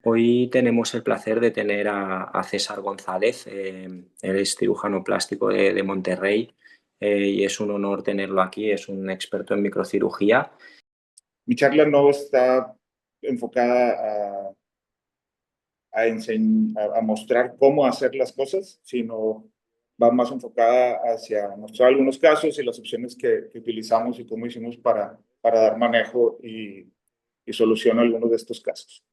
Hoy tenemos el placer de tener a César González, él es cirujano plástico de Monterrey, y es un honor tenerlo aquí, es un experto en microcirugía. Mi charla no está enfocada a mostrar cómo hacer las cosas, sino va más enfocada hacia mostrar algunos casos y las opciones que utilizamos y cómo hicimos para dar manejo y solución a algunos de estos casos.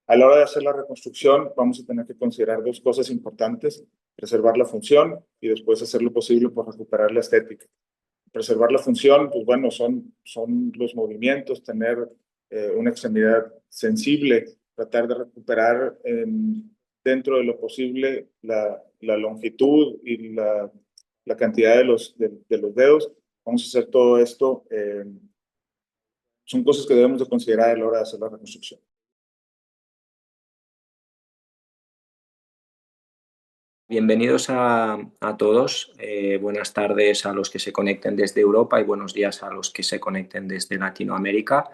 A la hora de hacer la reconstrucción, vamos a tener que considerar dos cosas importantes: preservar la función y después hacer lo posible por recuperar la estética. Preservar la función, pues bueno, son los movimientos, tener una extremidad sensible, tratar de recuperar dentro de lo posible la longitud y la cantidad de los dedos. Vamos a hacer todo esto. Son cosas que debemos de considerar a la hora de hacer la reconstrucción. Bienvenidos a todos, buenas tardes a los que se conecten desde Europa y buenos días a los que se conecten desde Latinoamérica.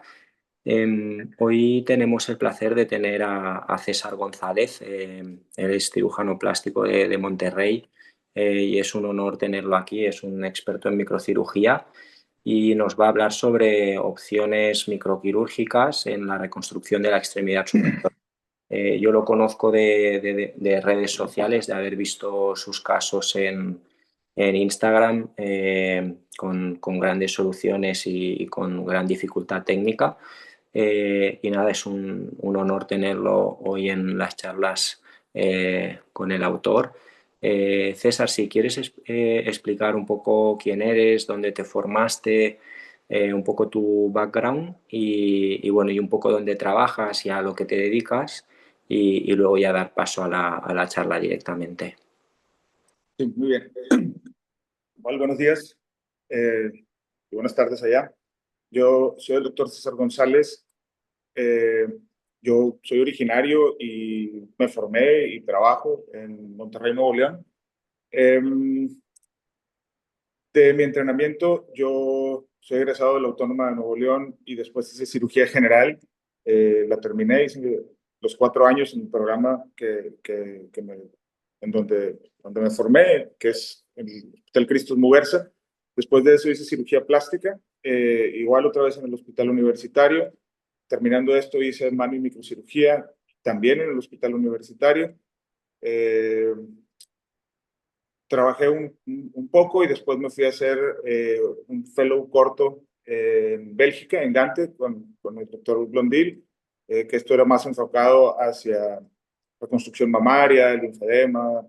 Hoy tenemos el placer de tener a César González, él es cirujano plástico de Monterrey, y es un honor tenerlo aquí, es un experto en microcirugía y nos va a hablar sobre opciones microquirúrgicas en la reconstrucción de la extremidad superior. Yo lo conozco de redes sociales, de haber visto sus casos en Instagram, con grandes soluciones y con gran dificultad técnica. Y nada, es un honor tenerlo hoy en las charlas con el autor. César, si quieres explicar un poco quién eres, dónde te formaste, un poco tu background y bueno, y un poco dónde trabajas y a lo que te dedicas, y luego ya dar paso a la charla directamente. Sí, muy bien. Igual, buenos días y buenas tardes allá. Yo soy el doctor César González. Eh, yo soy originario y me formé y trabajo en Monterrey, Nuevo León. Em, de mi entrenamiento, yo soy egresado de la Autónoma de Nuevo León y después hice cirugía general. La terminé, hice los 4 años en el programa en donde me formé, que es el Hospital Cristos Muguerza. Después de eso hice cirugía plástica, igual otra vez en el Hospital Universitario. Terminando esto hice mano y microcirugía, también en el Hospital Universitario. Eh, Trabajé un poco y después me fui a hacer un fellow corto en Bélgica, en Gante, con el doctor Blondil, que esto era más enfocado hacia reconstrucción mamaria, linfedema,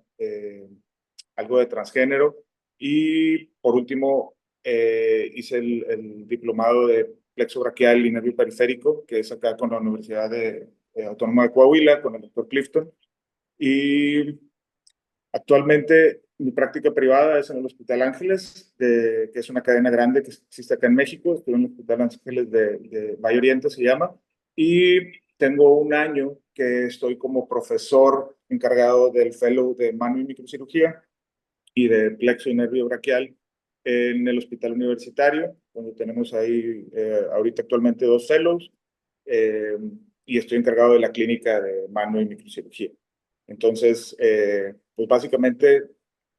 algo de transgénero. Y por último, hice el diplomado de plexo braquial y nervio periférico, que es acá con la Universidad Autónoma de Coahuila, con el doctor Clifton. Y actualmente mi práctica privada es en el Hospital Ángeles, que es una cadena grande que existe acá en México. Estuve en el Hospital Ángeles de Valle Oriente, se llama, y tengo un año que estoy como profesor encargado del fellow de mano y microcirugía y de plexo y nervio braquial en el Hospital Universitario, donde tenemos ahí ahorita actualmente 2 fellows, eh, y estoy encargado de la clínica de mano y microcirugía. Entonces, pues básicamente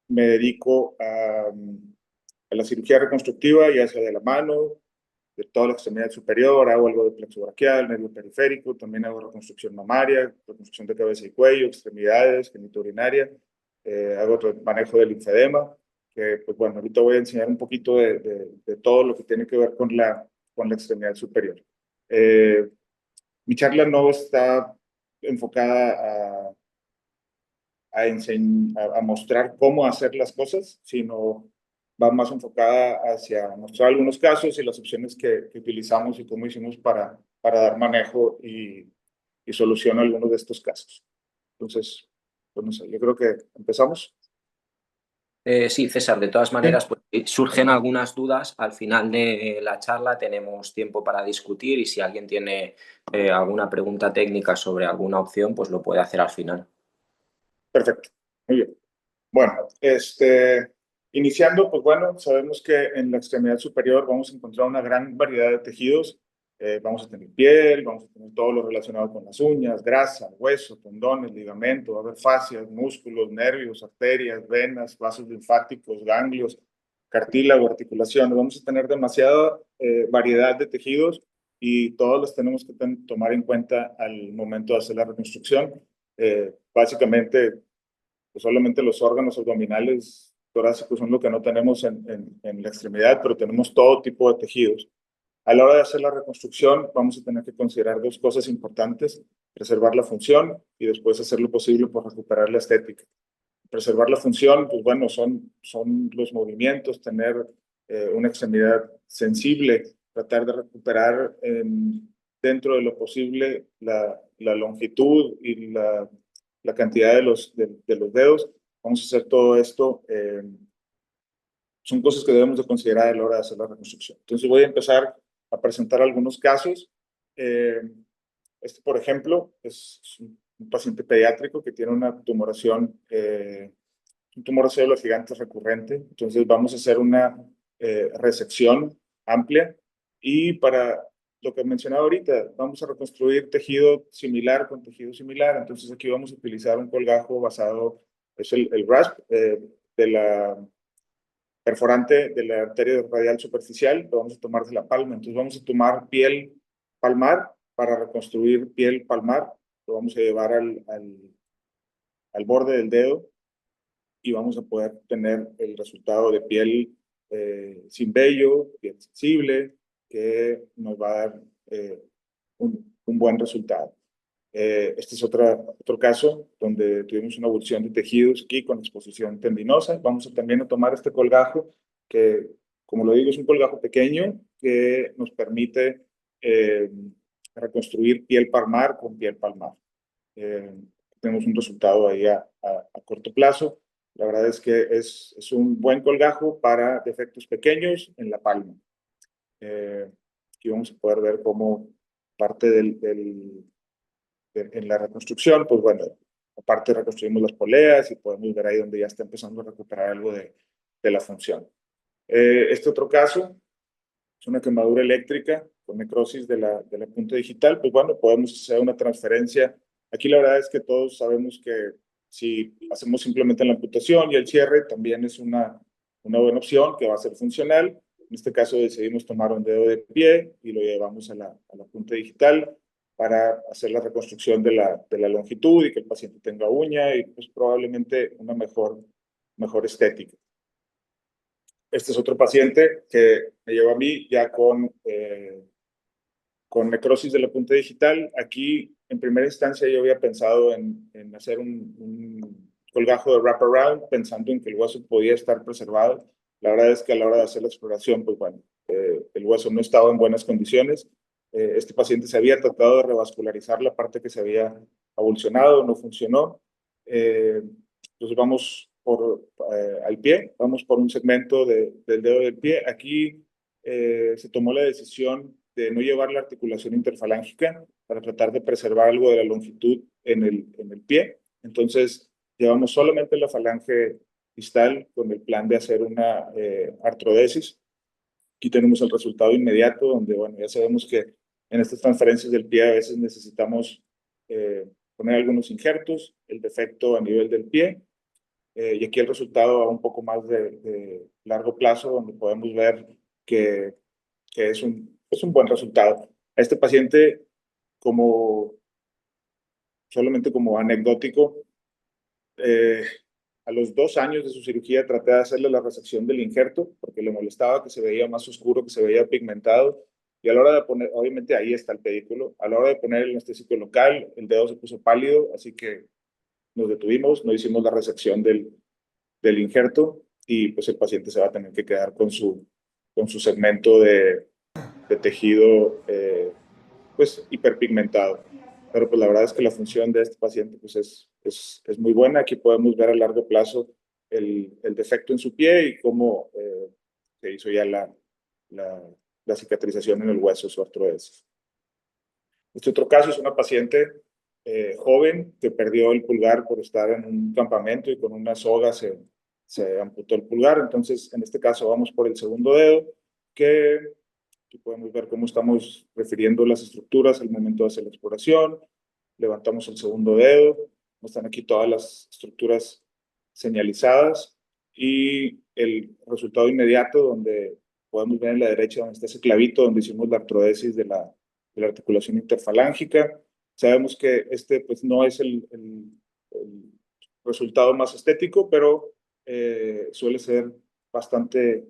me dedico a la cirugía reconstructiva, ya sea de la mano, de toda la extremidad superior, hago algo de plexo braquial, nervio periférico, también hago reconstrucción mamaria, reconstrucción de cabeza y cuello, extremidades, genitourinaria, hago manejo del linfedema, que pues bueno, ahorita voy a enseñar un poquito de todo lo que tiene que ver con la extremidad superior. Eh, Mi charla no está enfocada a mostrar cómo hacer las cosas, sino va más enfocada hacia mostrar algunos casos y las opciones que utilizamos y cómo hicimos para dar manejo y solución a algunos de estos casos. Entonces, pues no sé, yo creo que empezamos. Sí, César, de todas Sí. maneras, pues, si surgen algunas dudas, al final de la charla tenemos tiempo para discutir y si alguien tiene alguna pregunta técnica sobre alguna opción, pues lo puede hacer al final. Perfecto, muy bien. Bueno, iniciando, pues bueno, sabemos que en la extremidad superior vamos a encontrar una gran variedad de tejidos. Vamos a tener piel, vamos a tener todo lo relacionado con las uñas, grasa, hueso, tendones, ligamentos, va a haber fascias, músculos, nervios, arterias, venas, vasos linfáticos, ganglios, cartílago, articulaciones. Vamos a tener demasiada variedad de tejidos y todos los tenemos que tomar en cuenta al momento de hacer la reconstrucción. Básicamente, pues solamente los órganos abdominales torácicos son lo que no tenemos en la extremidad, pero tenemos todo tipo de tejidos. A la hora de hacer la reconstrucción, vamos a tener que considerar dos cosas importantes: preservar la función y después hacer lo posible por recuperar la estética. Preservar la función, pues bueno, son los movimientos, tener una extremidad sensible, tratar de recuperar dentro de lo posible la longitud y la cantidad de los dedos. Vamos a hacer todo esto. Son cosas que debemos de considerar a la hora de hacer la reconstrucción. Entonces voy a empezar a presentar algunos casos. Este, por ejemplo, es un paciente pediátrico que tiene una tumoración, un tumor de células gigantes recurrente. Entonces vamos a hacer una resección amplia y para lo que mencionaba ahorita, vamos a reconstruir tejido similar con tejido similar. Entonces aquí vamos a utilizar un colgajo basado, es el RASP, de la perforante de la arteria radial superficial. Lo vamos a tomar de la palma. Entonces vamos a tomar piel palmar para reconstruir piel palmar. Lo vamos a llevar al borde del dedo y vamos a poder tener el resultado de piel sin vello, piel sensible, que nos va a dar un buen resultado. Este es otro caso donde tuvimos una abulsión de tejidos aquí con exposición tendinosa. Vamos a también a tomar este colgajo que, como lo digo, es un colgajo pequeño que nos permite reconstruir piel palmar con piel palmar. Tenemos un resultado ahí a corto plazo. La verdad es que es un buen colgajo para defectos pequeños en la palma. Aquí vamos a poder ver cómo parte en la reconstrucción, pues bueno, aparte reconstruimos las poleas y podemos ver ahí donde ya está empezando a recuperar algo de la función. Este otro caso es una quemadura eléctrica con necrosis de la punta digital. Pues bueno, podemos hacer una transferencia. Aquí la verdad es que todos sabemos que si hacemos simplemente la amputación y el cierre, también es una buena opción que va a ser funcional. En este caso decidimos tomar un dedo de pie y lo llevamos a la punta digital para hacer la reconstrucción de la longitud y que el paciente tenga uña y pues probablemente una mejor estética. Este es otro paciente que me llevó a mí ya con necrosis de la punta digital. Aquí, en primera instancia, yo había pensado en hacer un colgajo de wraparound, pensando en que el hueso podía estar preservado. La verdad es que a la hora de hacer la exploración, pues bueno, el hueso no estaba en buenas condiciones. Este paciente se había tratado de revascularizar la parte que se había avulsionado, no funcionó. Entonces vamos al pie, vamos por un segmento del dedo del pie. Aquí se tomó la decisión de no llevar la articulación interfalángica para tratar de preservar algo de la longitud en el pie. Entonces llevamos solamente la falange distal con el plan de hacer una artrodesis. Aquí tenemos el resultado inmediato, donde, bueno, ya sabemos que en estas transferencias del pie a veces necesitamos poner algunos injertos, el defecto a nivel del pie, y aquí el resultado a un poco más de largo plazo, donde podemos ver que es un buen resultado. A este paciente, solamente como anecdótico, a los 2 años de su cirugía traté de hacerle la resección del injerto porque le molestaba que se veía más oscuro, que se veía pigmentado. Y a la hora de poner, obviamente ahí está el pedículo, a la hora de poner el anestésico local, el dedo se puso pálido, así que nos detuvimos, no hicimos la resección del injerto y pues el paciente se va a tener que quedar con su segmento de tejido pues hiperpigmentado. Pero pues la verdad es que la función de este paciente pues es muy buena. Aquí podemos ver a largo plazo el defecto en su pie y cómo se hizo ya la cicatrización en el hueso, su artrodesis. Este otro caso es una paciente joven que perdió el pulgar por estar en un campamento y con una soga se amputó el pulgar. Entonces, en este caso vamos por el segundo dedo, que Aquí podemos ver cómo estamos refiriendo las estructuras al momento de hacer la exploración. Levantamos el segundo dedo. Están aquí todas las estructuras señalizadas y el resultado inmediato donde podemos ver en la derecha donde está ese clavito donde hicimos la artrodesis de la articulación interfalángica. Sabemos que este pues no es el resultado más estético, pero suele ser bastante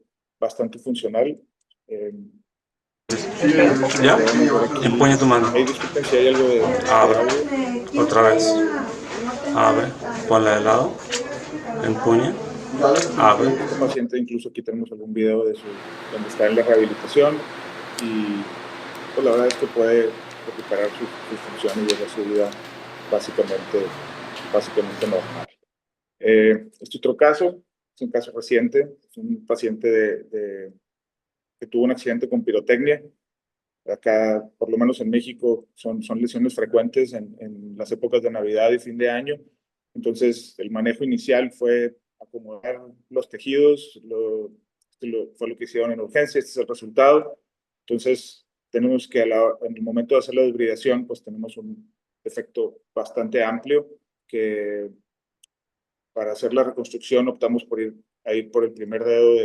funcional. ¿Ya? Podemos ver aquí. Empuña tu mano. Ahí disculpen si hay algo de Abre. audio. Otra vez. Abre. Ponla de lado. Empuña. Abre. Este paciente, incluso aquí tenemos algún video de donde está en la rehabilitación y pues la verdad es que puede recuperar sus funciones y hacer su vida básicamente normal. Este otro caso es un caso reciente, es un paciente que tuvo un accidente con pirotecnia. Acá, por lo menos en México, son lesiones frecuentes en las épocas de Navidad y fin de año. Entonces, el manejo inicial fue acomodar los tejidos, fue lo que hicieron en urgencia, este es el resultado. Entonces, tenemos que en el momento de hacer la desbridación, pues tenemos un efecto bastante amplio que para hacer la reconstrucción optamos por ir por el primer dedo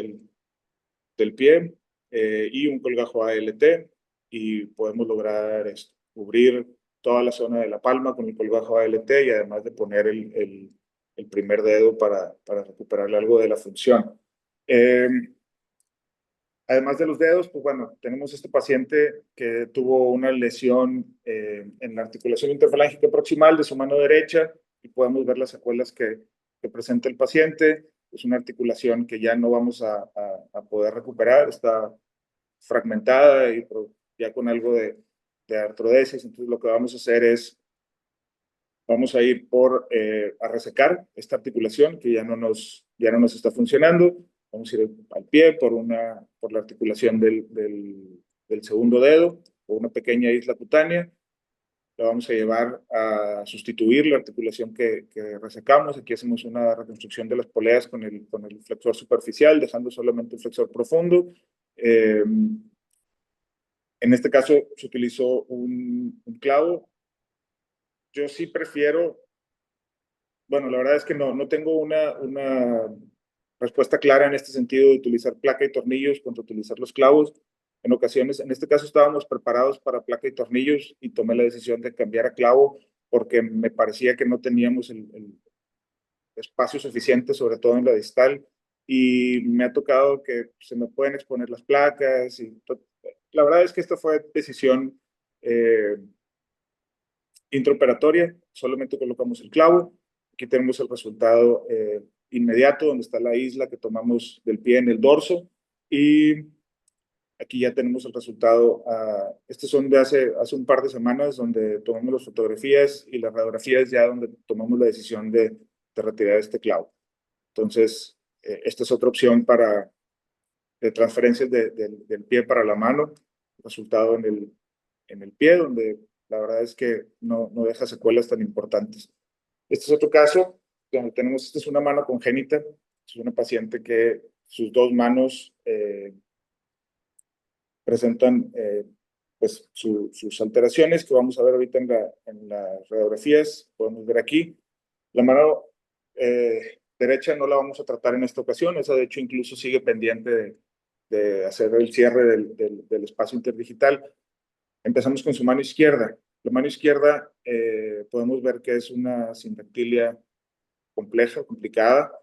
del pie y un colgajo ALT y podemos lograr cubrir toda la zona de la palma con el colgajo ALT y además de poner el primer dedo para recuperarle algo de la función. Además de los dedos, pues bueno, tenemos este paciente que tuvo una lesión en la articulación interfalángica proximal de su mano derecha y podemos ver las secuelas que presenta el paciente. Es una articulación que ya no vamos a poder recuperar, está fragmentada y ya con algo de artrodesis. Entonces lo que vamos a hacer es, vamos a ir a resecar esta articulación que ya no nos está funcionando. Vamos a ir al pie por la articulación del segundo dedo o una pequeña isla cutánea. La vamos a llevar a sustituir la articulación que resecamos. Aquí hacemos una reconstrucción de las poleas con el flexor superficial, dejando solamente un flexor profundo. En este caso se utilizó un clavo. Yo sí prefiero, bueno, la verdad es que no tengo una respuesta clara en este sentido de utilizar placa y tornillos contra utilizar los clavos. En ocasiones, en este caso estábamos preparados para placa y tornillos y tomé la decisión de cambiar a clavo porque me parecía que no teníamos el espacio suficiente, sobre todo en la distal, y me ha tocado que se me pueden exponer las placas. La verdad es que esta fue decisión intraoperatoria, solamente colocamos el clavo. Aquí tenemos el resultado inmediato, donde está la isla que tomamos del pie en el dorso, y aquí ya tenemos el resultado. Estos son de hace un par de semanas, donde tomamos las fotografías y las radiografías ya donde tomamos la decisión de retirar este clavo. Entonces, esta es otra opción de transferencias del pie para la mano, resultado en el pie, donde la verdad es que no deja secuelas tan importantes. Este es otro caso donde tenemos, esta es una mano congénita, es una paciente que sus dos manos presentan pues sus alteraciones que vamos a ver ahorita en las radiografías. Podemos ver aquí la mano derecha no la vamos a tratar en esta ocasión, esa de hecho incluso sigue pendiente de hacer el cierre del espacio interdigital. Empezamos con su mano izquierda. La mano izquierda podemos ver que es una sindactilia compleja, complicada.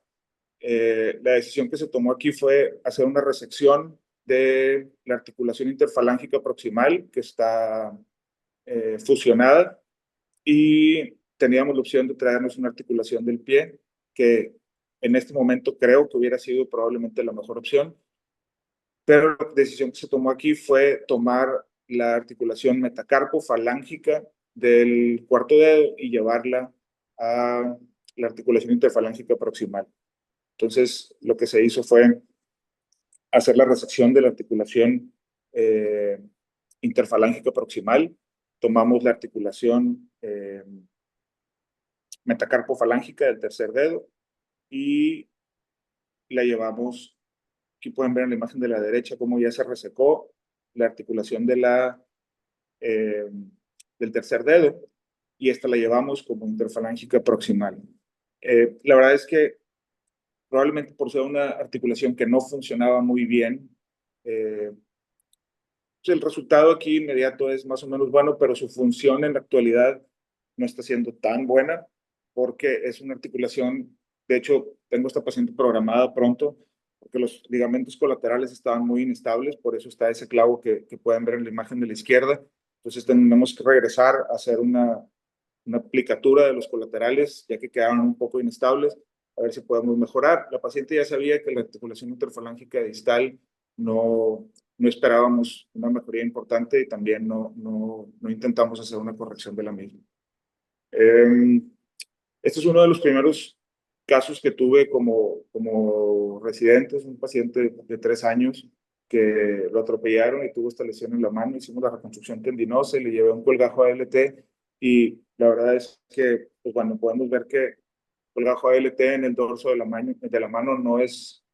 La decisión que se tomó aquí fue hacer una resección de la articulación interfalángica proximal que está fusionada y teníamos la opción de traernos una articulación del pie que en este momento creo que hubiera sido probablemente la mejor opción, pero la decisión que se tomó aquí fue tomar la articulación metacarpo-falángica del cuarto dedo y llevarla a la articulación interfalángica proximal. Entonces, lo que se hizo fue hacer la resección de la articulación interfalángica proximal. Tomamos la articulación metacarpofalángica del tercer dedo y la llevamos. Aquí pueden ver en la imagen de la derecha cómo ya se resecó. la articulación de del tercer dedo, y esta la llevamos como interfalángica proximal. La verdad es que probablemente por ser una articulación que no funcionaba muy bien, pues el resultado aquí inmediato es más o menos bueno, pero su función en la actualidad no está siendo tan buena porque es una articulación. De hecho, tengo esta paciente programada pronto porque los ligamentos colaterales estaban muy inestables, por eso está ese clavo que pueden ver en la imagen de la izquierda. Entonces tenemos que regresar a hacer una aplicatura de los colaterales, ya que quedaron un poco inestables, a ver si podemos mejorar. La paciente ya sabía que la articulación interfalángica distal no esperábamos una mejoría importante y también no intentamos hacer una corrección de la misma. Este es uno de los primeros casos que tuve como residente. Es un paciente de 3 años que lo atropellaron y tuvo esta lesión en la mano. Hicimos la reconstrucción tendinosa y le llevé un colgajo ALT, y la verdad es que, pues bueno, podemos ver que el colgajo ALT en el dorso de la mano no es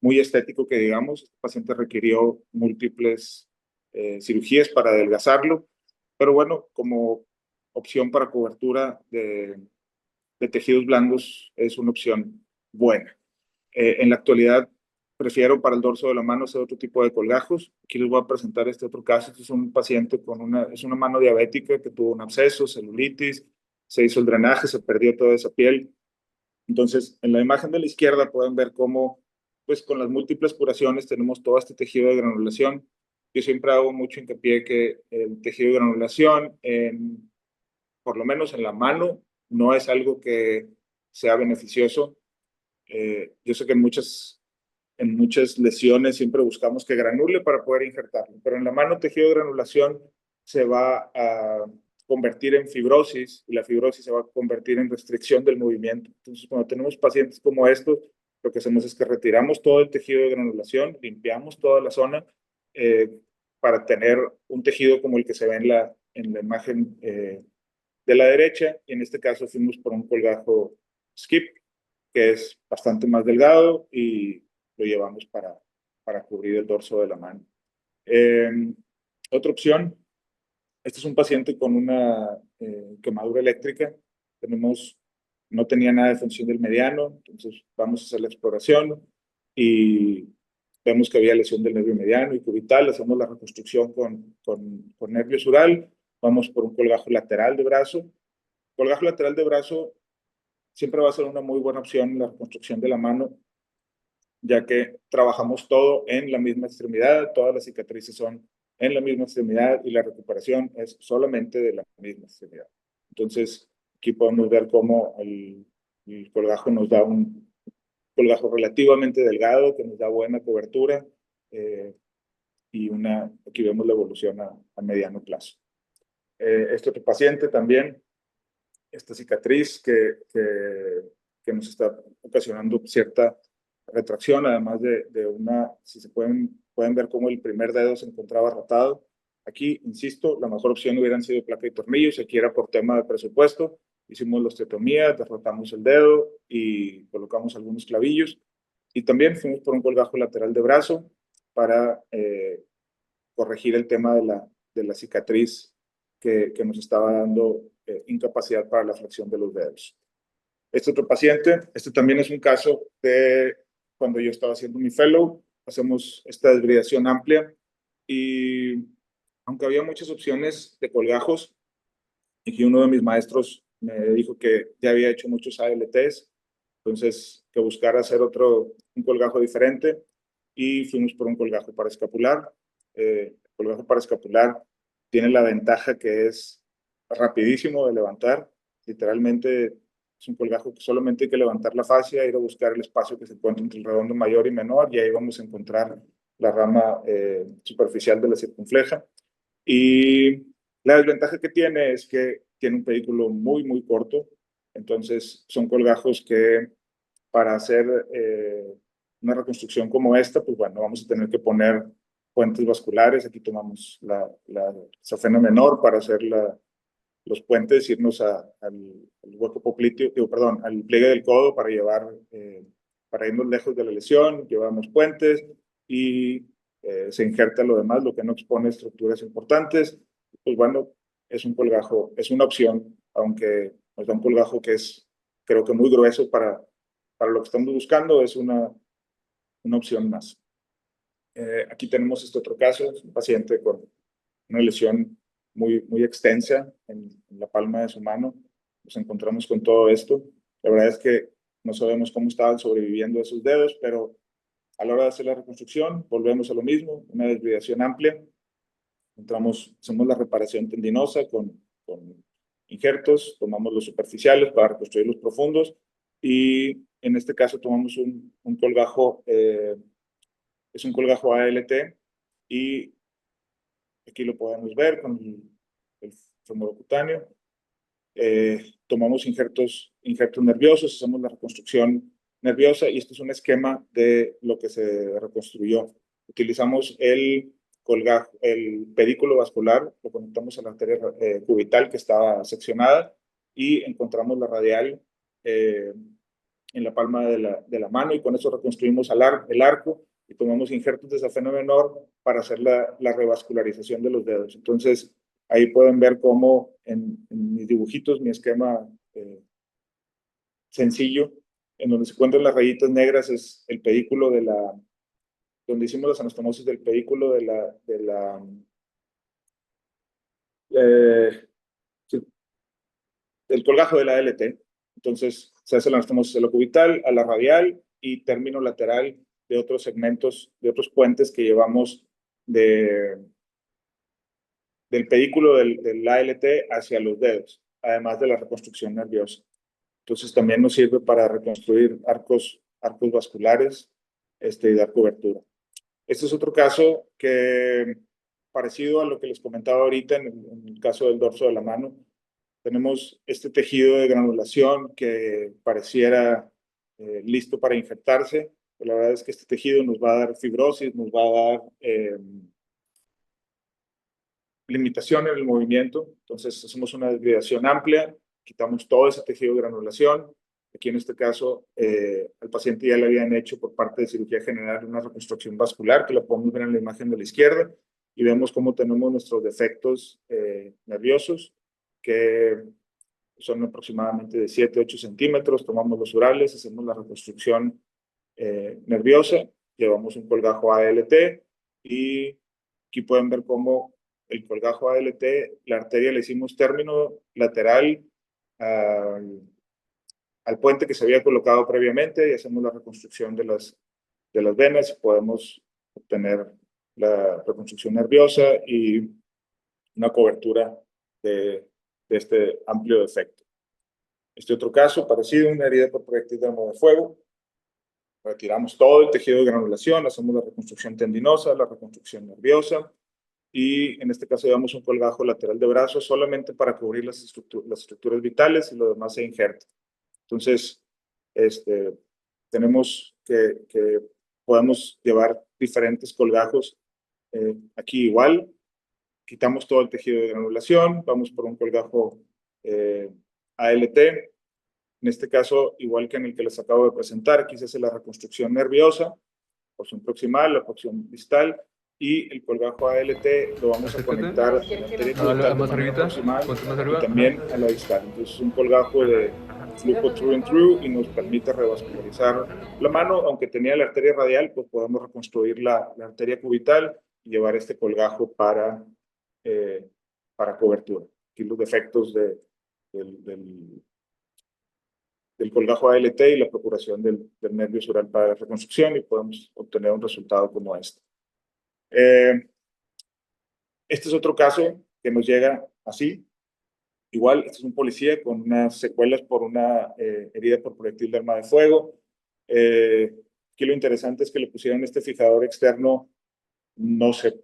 muy estético, que digamos. Este paciente requirió múltiples cirugías para adelgazarlo, pero bueno, como opción para cobertura de tejidos blandos es una opción buena. En la actualidad prefiero para el dorso de la mano hacer otro tipo de colgajos. Aquí les voy a presentar este otro caso. Este es un paciente es una mano diabética que tuvo un absceso, celulitis, se hizo el drenaje, se perdió toda esa piel. Entonces, en la imagen de la izquierda pueden ver cómo, pues con las múltiples curaciones tenemos todo este tejido de granulación. Yo siempre hago mucho hincapié que el tejido de granulación, por lo menos en la mano, no es algo que sea beneficioso. Yo sé que en muchas lesiones siempre buscamos que granule para poder injertarlo, pero en la mano tejido de granulación se va a convertir en fibrosis, y la fibrosis se va a convertir en restricción del movimiento. Entonces, cuando tenemos pacientes como estos, lo que hacemos es que retiramos todo el tejido de granulación, limpiamos toda la zona para tener un tejido como el que se ve en la imagen de la derecha, y en este caso fuimos por un colgajo skip, que es bastante más delgado, y lo llevamos para cubrir el dorso de la mano. Otra opción, este es un paciente con una quemadura eléctrica. No tenía nada de función del mediano, entonces vamos a hacer la exploración y vemos que había lesión del nervio mediano y cubital. Hacemos la reconstrucción con nervio sural, vamos por un colgajo lateral de brazo. Colgajo lateral de brazo siempre va a ser una muy buena opción en la reconstrucción de la mano, ya que trabajamos todo en la misma extremidad, todas las cicatrices son en la misma extremidad y la recuperación es solamente de la misma extremidad. Entonces, aquí podemos ver cómo el colgajo nos da un colgajo relativamente delgado, que nos da buena cobertura, y aquí vemos la evolución a mediano plazo. Este otro paciente también, esta cicatriz que nos está ocasionando cierta retracción, además de si se pueden ver cómo el primer dedo se encontraba rotado. Aquí, insisto, la mejor opción hubieran sido placa y tornillos. Aquí era por tema de presupuesto. Hicimos la osteotomía, derrotamos el dedo y colocamos algunos clavillos. Y también fuimos por un colgajo lateral de brazo para corregir el tema de la cicatriz que nos estaba dando incapacidad para la flexión de los dedos. Este otro paciente, este también es un caso de cuando yo estaba haciendo mi fellow. Hacemos esta desbridación amplia y aunque había muchas opciones de colgajos, y que uno de mis maestros me dijo que ya había hecho muchos ALTs, entonces que buscara hacer un colgajo diferente, y fuimos por un colgajo paraescapular. El colgajo paraescapular tiene la ventaja que es rapidísimo de levantar. Literalmente es un colgajo que solamente hay que levantar la fascia, ir a buscar el espacio que se encuentra entre el redondo mayor y menor, y ahí vamos a encontrar la rama superficial de la circunfleja. Y la desventaja que tiene es que tiene un pedículo muy, muy corto. Entonces son colgajos que para hacer una reconstrucción como esta, pues bueno, vamos a tener que poner puentes vasculares. Aquí tomamos la safena menor para hacer los puentes, irnos al hueco popliteo, perdón, al pliegue del codo para irnos lejos de la lesión. Llevamos puentes y se injerta lo demás, lo que no expone estructuras importantes. Pues bueno, es un colgajo, es una opción, aunque nos da un colgajo que es, creo que muy grueso para lo que estamos buscando, es una opción más. Aquí tenemos este otro caso, es un paciente con una lesión muy extensa en la palma de su mano. Nos encontramos con todo esto. La verdad es que no sabemos cómo estaban sobreviviendo esos dedos, pero a la hora de hacer la reconstrucción, volvemos a lo mismo, una desviación amplia. Hacemos la reparación tendinosa con injertos, tomamos los superficiales para reconstruir los profundos y en este caso tomamos un colgajo, es un colgajo ALT y aquí lo podemos ver con el femorocutáneo. Tomamos injertos nerviosos, hacemos la reconstrucción nerviosa y este es un esquema de lo que se reconstruyó. Utilizamos el pedículo vascular, lo conectamos a la arteria cubital que estaba seccionada y encontramos la radial en la palma de la mano y con eso reconstruimos el arco y tomamos injertos de safena menor para hacer la revascularización de los dedos. Entonces, ahí pueden ver cómo en mis dibujitos, mi esquema sencillo, en donde se encuentran las rayitas negras, es el pedículo donde hicimos las anastomosis del pedículo del colgajo de la ALT. Entonces, se hace la anastomosis cubital, a la radial y término lateral de otros segmentos, de otros puentes que llevamos del pedículo del ALT hacia los dedos, además de la reconstrucción nerviosa. Entonces también nos sirve para reconstruir arcos vasculares y dar cobertura. Este es otro caso que, parecido a lo que les comentaba ahorita en el caso del dorso de la mano, tenemos este tejido de granulación que pareciera listo para infectarse, pero la verdad es que este tejido nos va a dar fibrosis, nos va a dar limitación en el movimiento. Entonces hacemos una desviación amplia, quitamos todo ese tejido de granulación. Aquí en este caso, al paciente ya le habían hecho por parte de cirugía general una reconstrucción vascular, que la podemos ver en la imagen de la izquierda, y vemos cómo tenemos nuestros defectos nerviosos, que son aproximadamente de 7-8 centímetros. Tomamos los urales, hacemos la reconstrucción nerviosa, llevamos un colgajo ALT, y aquí pueden ver cómo el colgajo ALT, la arteria le hicimos término lateral al puente que se había colocado previamente y hacemos la reconstrucción de las venas y podemos obtener la reconstrucción nerviosa y una cobertura de este amplio defecto. Este otro caso parecido, una herida por proyectil de arma de fuego. Retiramos todo el tejido de granulación, hacemos la reconstrucción tendinosa, la reconstrucción nerviosa y en este caso llevamos un colgajo lateral de brazo solamente para cubrir las estructuras vitales y lo demás se injerta. Entonces, tenemos que podemos llevar diferentes colgajos. Aquí igual, quitamos todo el tejido de granulación, vamos por un colgajo ALT. En este caso, igual que en el que les acabo de presentar, aquí se hace la reconstrucción nerviosa, porción proximal, la porción distal, y el colgajo ALT lo vamos a conectar a la arteria cubital de manera proximal y también a la distal. Entonces, es un colgajo de flujo through and through y nos permite revascularizar la mano. Aunque tenía la arteria radial, pues podemos reconstruir la arteria cubital y llevar este colgajo para cobertura. Aquí los defectos del colgajo ALT y la procuración del nervio sural para la reconstrucción y podemos obtener un resultado como este. Este es otro caso que nos llega así. Igual, este es un policía con unas secuelas por una herida por proyectil de arma de fuego. Aquí lo interesante es que le pusieron este fijador externo, no sé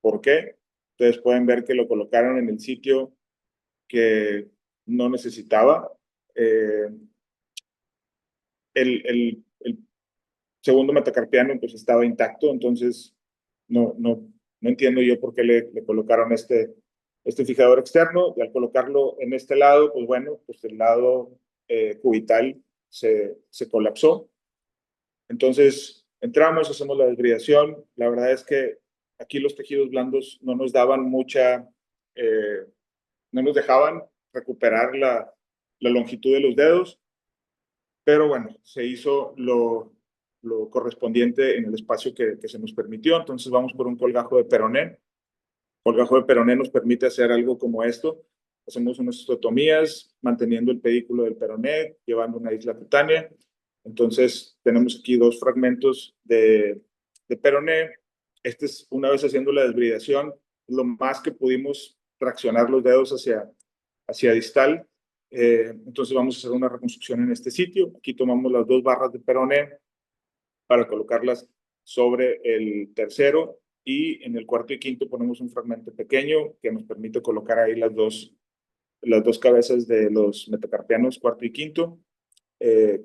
por qué. Ustedes pueden ver que lo colocaron en el sitio que no necesitaba. El segundo metacarpiano pues estaba intacto, entonces no entiendo yo por qué le colocaron este fijador externo, y al colocarlo en este lado, pues bueno, pues el lado cubital se colapsó. Entonces, Entramos, hacemos la desbridación. La verdad es que aquí los tejidos blandos no nos daban no nos dejaban recuperar la longitud de los dedos, pero bueno, se hizo lo correspondiente en el espacio que se nos permitió. Entonces vamos por un colgajo de peroné. Colgajo de peroné nos permite hacer algo como esto. Hacemos unas osteotomías manteniendo el pedículo del peroné, llevando una isla cutánea. Entonces tenemos aquí dos fragmentos de peroné. Este es, una vez haciendo la desbridación, lo más que pudimos traccionar los dedos hacia distal. Entonces vamos a hacer una reconstrucción en este sitio. Aquí tomamos las dos barras de peroné para colocarlas sobre el tercero, y en el cuarto y quinto ponemos un fragmento pequeño que nos permite colocar ahí las dos cabezas de los metacarpianos cuarto y quinto,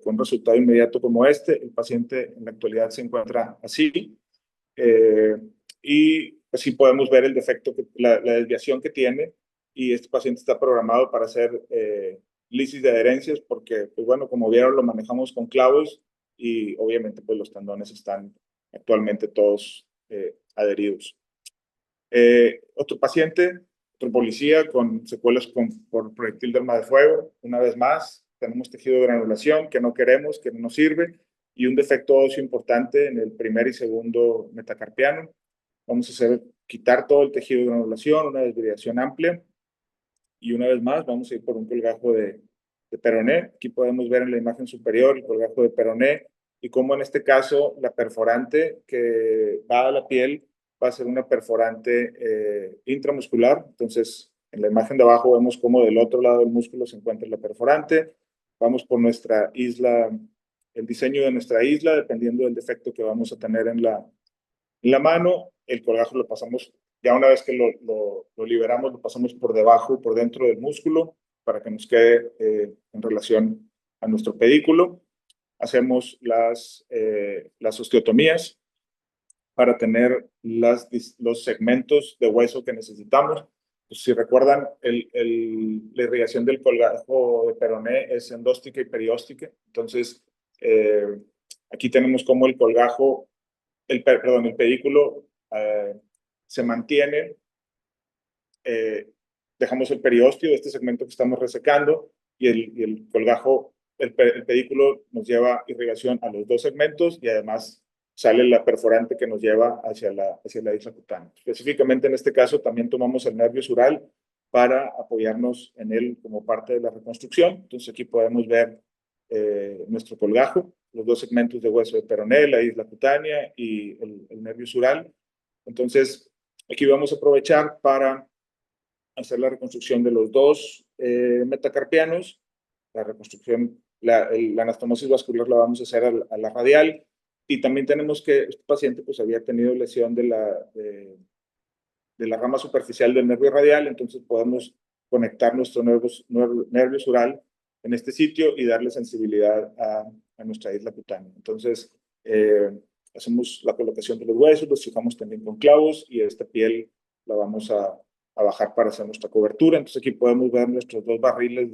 con resultado inmediato como este. El paciente en la actualidad se encuentra así, y así podemos ver el defecto, la desviación que tiene, y este paciente está programado para hacer lisis de adherencias porque, pues bueno, como vieron, lo manejamos con clavos y obviamente pues los tendones están actualmente todos adheridos. Otro paciente, otro policía con secuelas por proyectil de arma de fuego. Una vez más, tenemos tejido de granulación que no queremos, que no nos sirve, y un defecto óseo importante en el primer y segundo metacarpiano. Vamos a quitar todo el tejido de granulación, una desviación amplia, y una vez más vamos a ir por un colgajo de peroné. Aquí podemos ver en la imagen superior el colgajo de peroné, y cómo en este caso la perforante que va a la piel va a ser una perforante intramuscular. Entonces, en la imagen de abajo vemos cómo del otro lado del músculo se encuentra la perforante. Vamos por nuestra isla, el diseño de nuestra isla, dependiendo del defecto que vamos a tener en la mano. El colgajo lo pasamos, ya una vez que lo liberamos, lo pasamos por debajo, por dentro del músculo, para que nos quede en relación a nuestro pedículo. Hacemos las osteotomías para tener los segmentos de hueso que necesitamos. Pues, si recuerdan, la irrigación del colgajo de peroné es endóstica y perióstica. Entonces, aquí tenemos cómo el colgajo, el pedículo se mantiene. Dejamos el periósteo, este segmento que estamos resecando, y el colgajo, el pedículo nos lleva irrigación a los dos segmentos, y además sale la perforante que nos lleva hacia la isla cutánea. Específicamente en este caso también tomamos el nervio sural para apoyarnos en él como parte de la reconstrucción. Entonces aquí podemos ver nuestro colgajo, los dos segmentos de hueso de peroné, la isla cutánea y el nervio sural. Entonces aquí vamos a aprovechar para hacer la reconstrucción de los dos metacarpianos. La reconstrucción, la anastomosis vascular la vamos a hacer a la radial, y también tenemos que este paciente pues había tenido lesión de la rama superficial del nervio radial. Entonces podemos conectar nuestro nervio sural en este sitio y darle sensibilidad a nuestra isla cutánea. Entonces hacemos la colocación de los huesos, los fijamos también con clavos, y esta piel la vamos a bajar para hacer nuestra cobertura. Entonces aquí podemos ver nuestros dos barriles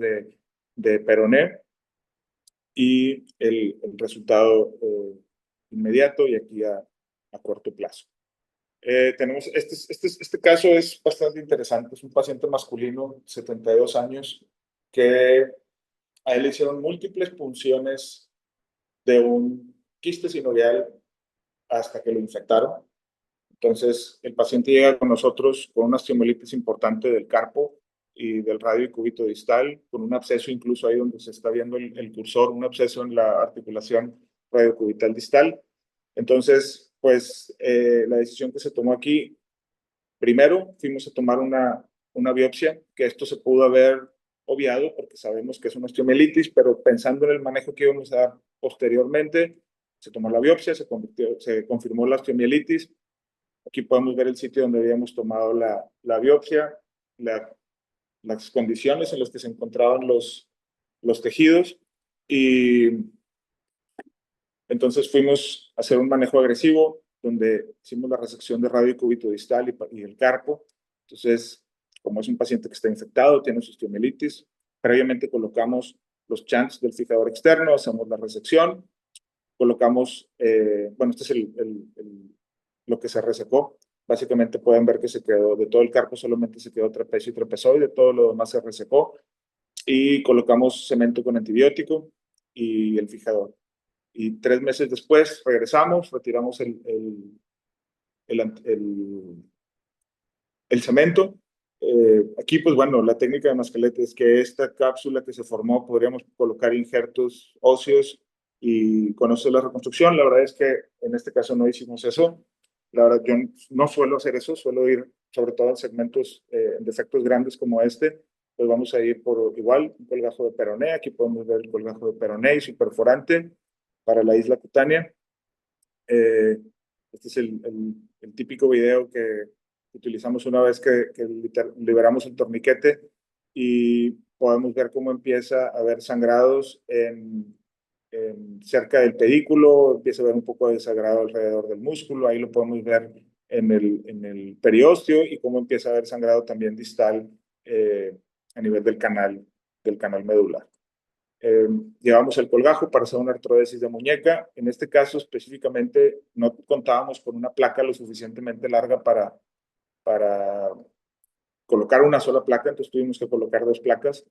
de peroné y el resultado inmediato, y aquí a corto plazo. Tenemos este caso es bastante interesante. Es un paciente masculino, 72 años, que a él le hicieron múltiples punciones de un quiste sinovial hasta que lo infectaron. Entonces, el paciente llega con nosotros con una osteomielitis importante del carpo y del radio y cúbito distal, con un absceso incluso ahí donde se está viendo el cursor, un absceso en la articulación radiocubital distal. Entonces, pues la decisión que se tomó aquí, primero fuimos a tomar una biopsia, que esto se pudo haber obviado porque sabemos que es una osteomielitis, pero pensando en el manejo que íbamos a dar posteriormente, se tomó la biopsia, se confirmó la osteomielitis. Aquí podemos ver el sitio donde habíamos tomado la biopsia, las condiciones en las que se encontraban los tejidos, y entonces fuimos a hacer un manejo agresivo donde hicimos la resección de radio y cúbito distal y el carpo. Entonces, como es un paciente que está infectado, tiene osteomielitis, previamente colocamos los shunts del fijador externo, hacemos la resección, colocamos, bueno, este es lo que se resecó. Básicamente pueden ver que se quedó, de todo el carpo solamente se quedó trapecio y trapezoide, todo lo demás se resecó. Y colocamos cemento con antibiótico y el fijador. Y 3 meses después regresamos, retiramos el cemento. Aquí, pues bueno, la técnica de Mascalete es que esta cápsula que se formó podríamos colocar injertos óseos y con eso la reconstrucción. La verdad es que en este caso no hicimos eso. La verdad, yo no suelo hacer eso, suelo ir sobre todo en segmentos, en defectos grandes como este. Pues vamos a ir por igual, un colgajo de peroné. Aquí podemos ver el colgajo de peroné y su perforante para la isla cutánea. Este es el típico video que utilizamos una vez que liberamos el torniquete y podemos ver cómo empieza a haber sangrados cerca del pedículo, empieza a haber un poco de sangrado alrededor del músculo, ahí lo podemos ver en el periósteo y cómo empieza a haber sangrado también distal a nivel del canal medular. Llevamos el colgajo para hacer una artrodesis de muñeca. En este caso específicamente no contábamos con una placa lo suficientemente larga para colocar una sola placa, entonces tuvimos que colocar 2 placas.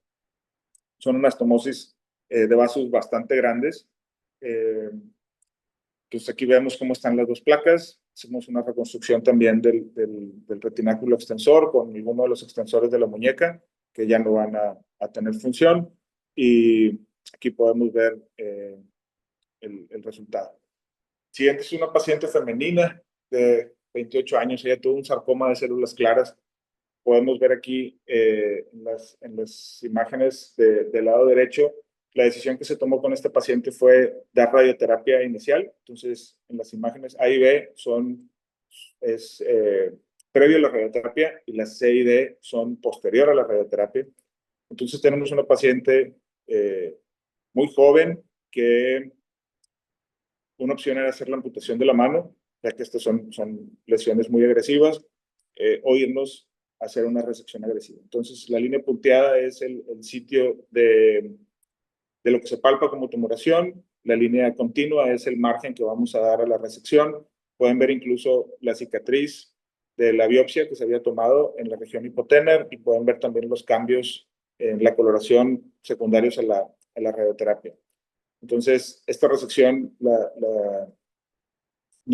Son unas tomosis de vasos bastante grandes. Entonces aquí vemos cómo están las 2 placas. Hacemos una reconstrucción también del retináculo extensor con alguno de los extensores de la muñeca que ya no van a tener función. Y aquí podemos ver el resultado. Siguiente es una paciente femenina de 28 años. Ella tuvo un sarcoma de células claras. Podemos ver aquí en las imágenes del lado derecho, la decisión que se tomó con este paciente fue dar radioterapia inicial. Entonces, en las imágenes A y B es previo a la radioterapia y las C y D son posterior a la radioterapia. Entonces, tenemos una paciente muy joven que una opción era hacer la amputación de la mano, ya que estas son lesiones muy agresivas, o irnos a hacer una resección agresiva. Entonces, la línea punteada es el sitio de lo que se palpa como tumoración, la línea continua es el margen que vamos a dar a la resección. Pueden ver incluso la cicatriz de la biopsia que se había tomado en la región hipotenar y pueden ver también los cambios en la coloración secundarios a la radioterapia. Entonces, esta resección no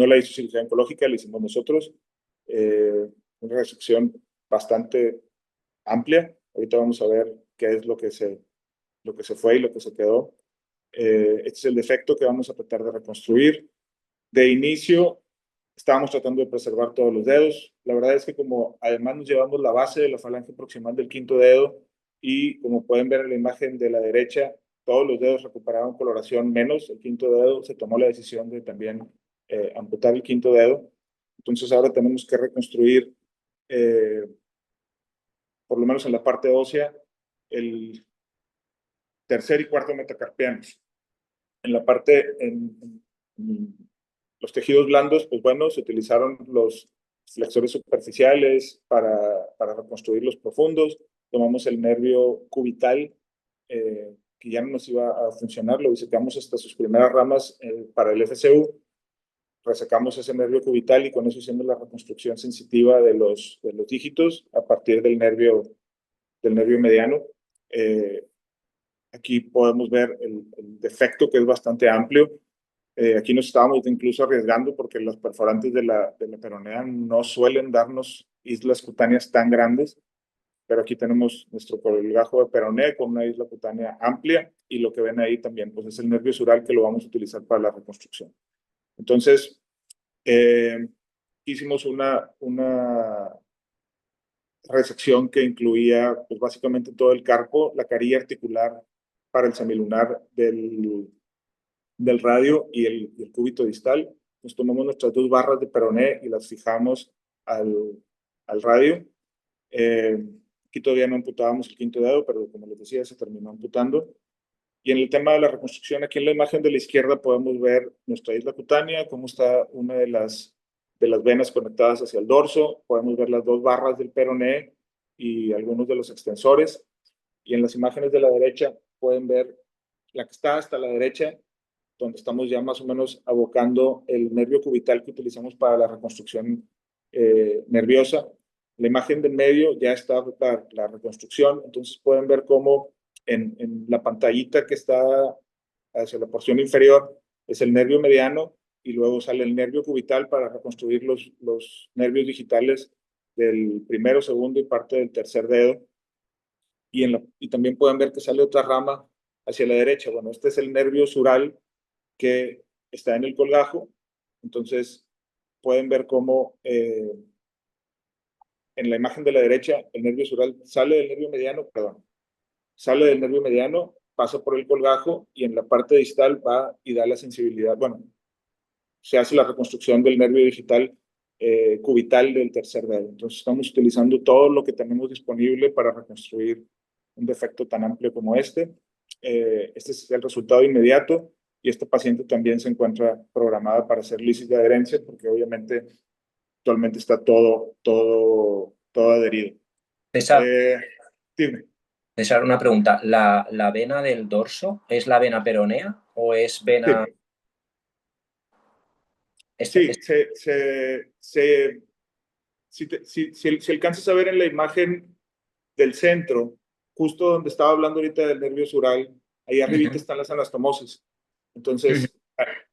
la hizo cirugía oncológica, la hicimos nosotros. Una resección bastante amplia. Ahorita vamos a ver qué es lo que se fue y lo que se quedó. Este es el defecto que vamos a tratar de reconstruir. De inicio, estábamos tratando de preservar todos los dedos. La verdad es que como además nos llevamos la base de la falange proximal del 5º dedo y como pueden ver en la imagen de la derecha, todos los dedos recuperaron coloración menos el 5º dedo. Se tomó la decisión de también amputar el 5º dedo. Entonces ahora tenemos que reconstruir, por lo menos en la parte ósea, el 3er y 4º metacarpianos. En la parte, en los tejidos blandos, pues bueno, se utilizaron los flexores superficiales para reconstruir los profundos. Tomamos el nervio cubital, que ya no nos iba a funcionar, lo disecamos hasta sus primeras ramas para el FCU. Resecamos ese nervio cubital y con eso hicimos la reconstrucción sensitiva de los dígitos a partir del nervio mediano. Aquí podemos ver el defecto, que es bastante amplio. Aquí nos estábamos incluso arriesgando porque los perforantes de la peronea no suelen darnos islas cutáneas tan grandes, pero aquí tenemos nuestro colgajo de peroné con una isla cutánea amplia y lo que ven ahí también pues es el nervio sural que lo vamos a utilizar para la reconstrucción. Entonces, hicimos una resección que incluía pues básicamente todo el carpo, la carilla articular para el semilunar del radio y el cúbito distal. Nos tomamos nuestras 2 barras de peroné y las fijamos al radio. Aquí todavía no amputábamos el 5º dedo, pero como les decía, se terminó amputando. Y en el tema de la reconstrucción, aquí en la imagen de la izquierda podemos ver nuestra isla cutánea, cómo está una de las venas conectadas hacia el dorso. Podemos ver las 2 barras del peroné y algunos de los extensores. Y en las imágenes de la derecha pueden ver la que está hasta la derecha, donde estamos ya más o menos abocando el nervio cubital que utilizamos para la reconstrucción nerviosa. La imagen del medio ya está la reconstrucción, entonces pueden ver cómo en la pantallita que está hacia la porción inferior es el nervio mediano y luego sale el nervio cubital para reconstruir los nervios digitales del primero, segundo y parte del tercer dedo. Y también pueden ver que sale otra rama hacia la derecha. Bueno, este es el nervio sural que está en el colgajo. Entonces, pueden ver cómo en la imagen de la derecha el nervio sural sale del nervio mediano, pasa por el colgajo y en la parte distal va y da la sensibilidad. Bueno, se hace la reconstrucción del nervio digital cubital del tercer dedo. Entonces, estamos utilizando todo lo que tenemos disponible para reconstruir un defecto tan amplio como este. Este es el resultado inmediato y esta paciente también se encuentra programada para hacer lisis de adherencia porque obviamente actualmente está todo adherido. César, Dime. César, una pregunta. ¿La vena del dorso es la vena peronea o es vena...? Sí, si alcanzas a ver en la imagen del centro, justo donde estaba hablando ahorita del nervio sural, ahí arribita están las anastomosis. Entonces,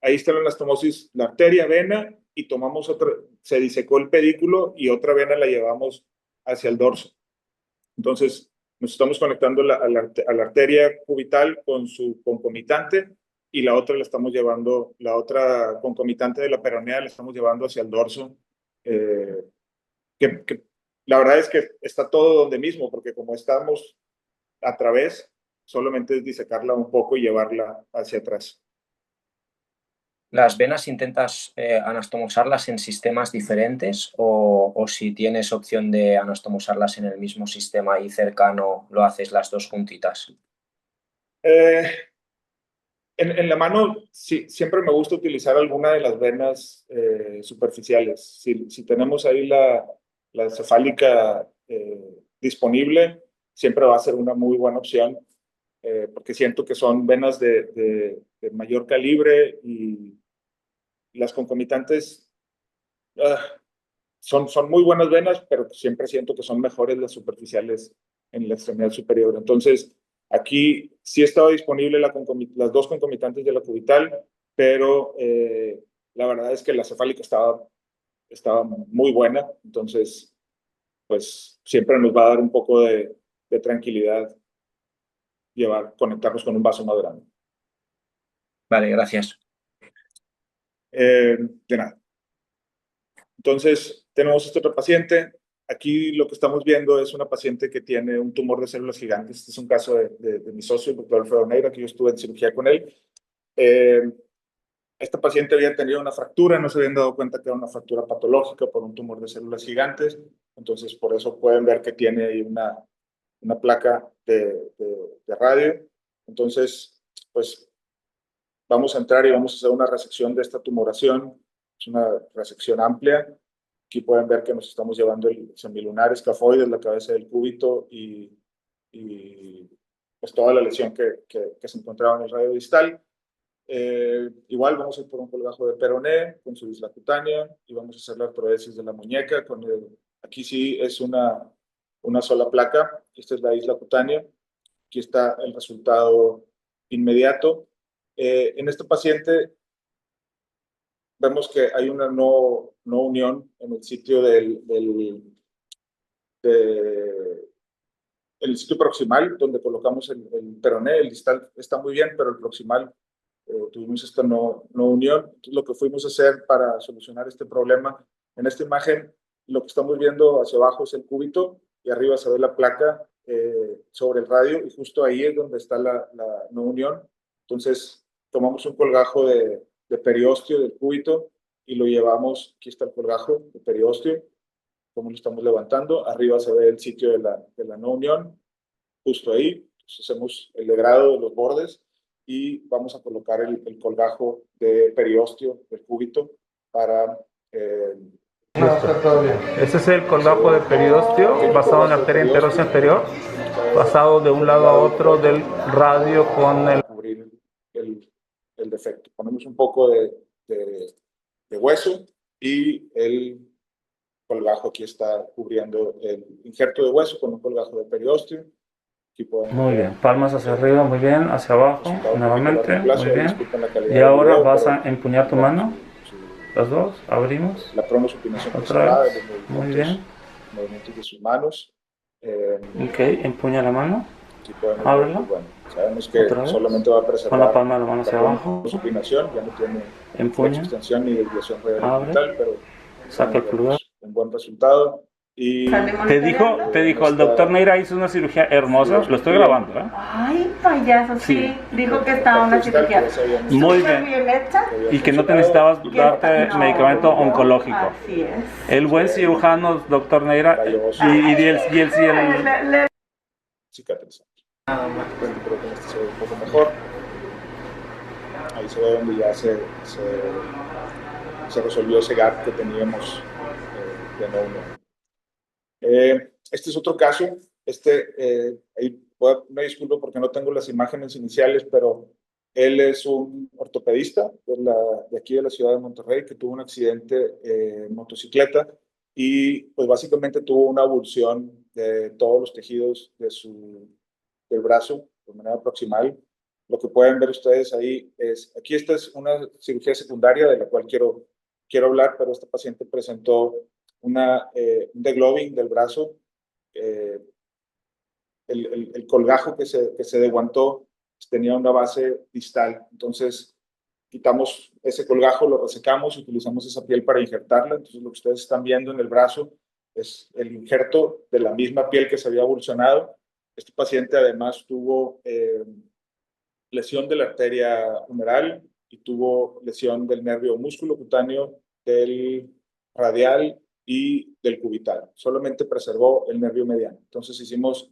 ahí está la anastomosis, la arteria, vena, y tomamos otra, se disecó el pedículo y otra vena la llevamos hacia el dorso. Entonces, nos estamos conectando a la arteria cubital con su concomitante y la otra la estamos llevando, la otra concomitante de la peronea la estamos llevando hacia el dorso. Que la verdad es que está todo donde mismo, porque como estamos a través, solamente es disecarla un poco y llevarla hacia atrás. ¿Las venas intentas anastomosarlas en sistemas diferentes o si tienes opción de anastomosarlas en el mismo sistema y cercano, lo haces las dos juntitas? En la mano sí, siempre me gusta utilizar alguna de las venas superficiales. Si tenemos ahí la cefálica disponible, siempre va a ser una muy buena opción porque siento que son venas de mayor calibre y las concomitantes son muy buenas venas, pero siempre siento que son mejores las superficiales en la extremidad superior. Entonces, aquí sí estaba disponible las dos concomitantes de la cubital, pero la verdad es que la cefálica estaba muy buena. Entonces, pues siempre nos va a dar un poco de tranquilidad conectarnos con un vaso más grande. Vale, gracias. De nada. Entonces, tenemos este otro paciente. Aquí lo que estamos viendo es una paciente que tiene un tumor de células gigantes. Este es un caso de mi socio, el doctor Alfredo Neira, que yo estuve en cirugía con él. Esta paciente había tenido una fractura, no se habían dado cuenta que era una fractura patológica por un tumor de células gigantes. Entonces, por eso pueden ver que tiene ahí una placa de radio. Entonces, pues vamos a entrar y vamos a hacer una resección de esta tumoración. Es una resección amplia. Aquí pueden ver que nos estamos llevando el semilunar escafoides, la cabeza del cúbito y pues toda la lesión que se encontraba en el radio distal. Igual vamos a ir por un colgajo de peroné con su isla cutánea y vamos a hacer la artrodesis de la muñeca. Aquí sí es una sola placa. Esta es la isla cutánea. Aquí está el resultado inmediato. En este paciente vemos que hay una no unión en el sitio el sitio proximal, donde colocamos el peroné. El distal está muy bien, pero el proximal tuvimos esta no unión. Entonces, lo que fuimos a hacer para solucionar este problema, en esta imagen, lo que estamos viendo hacia abajo es el cúbito y arriba se ve la placa sobre el radio y justo ahí es donde está la no unión. Entonces, tomamos un colgajo de periósteo del cúbito y lo llevamos, aquí está el colgajo de periósteo, como lo estamos levantando, arriba se ve el sitio de la no unión, justo ahí. Entonces hacemos el degrado de los bordes y vamos a colocar el colgajo de periósteo del cúbito para... Ese es el colgajo de periósteo basado en la arteria interosa inferior, pasado de un lado a otro del radio con el... cubrir el el defecto. Ponemos un poco de hueso y el colgajo aquí está cubriendo el injerto de hueso con un colgajo de periósteo. Aquí podemos Muy ver bien, palmas hacia arriba, muy bien, hacia abajo, resultado un poquito a nuevamente, largo plazo. muy bien. Disculpen la calidad Y del ahora video, vas a pero empuñar tu vean mano, las dos, abrimos, la pronosupinación otra preservada, vez, los muy bien. movimientos de sus manos. Ok, empuña la mano, Aquí podemos ver, ábrela, pues bueno, sabemos que otra vez, solamente va a con la preservar palma de la mano la hacia abajo, pronosupinación, ya no tiene empuña, flexoextensión ni desviación radial abre, orbital, pero saca podemos el ver pulgar. pues, un buen resultado. Y Te dijo, el doctor Neira hizo una cirugía hermosa, lo estoy grabando, ¿eh? Ay, payaso, sí. Dijo que estaba una cirugía Muy súper bien. bien hecha. Y que no te necesitabas Que darte no, medicamento oncológico. Así es. El buen cirujano, doctor Neira, y el cicatrizante. Nada más, creo que este se ve un poco mejor. Ahí se ve donde ya se resolvió ese gap que teníamos de no. Este es otro caso. Me disculpo porque no tengo las imágenes iniciales, pero él es un ortopedista de aquí de la ciudad de Monterrey que tuvo un accidente en motocicleta y pues básicamente tuvo una avulsión de todos los tejidos del brazo de manera proximal. Lo que pueden ver ustedes ahí aquí esta es una cirugía secundaria de la cual quiero hablar, pero este paciente presentó un degloving del brazo. El colgajo que se desguantó tenía una base distal, entonces quitamos ese colgajo, lo resecamos y utilizamos esa piel para injertarla. Entonces lo que ustedes están viendo en el brazo es el injerto de la misma piel que se había avulsionado. Este paciente además tuvo lesión de la arteria humeral y tuvo lesión del nervio músculo cutáneo del radial y del cubital. Solamente preservó el nervio mediano. Entonces hicimos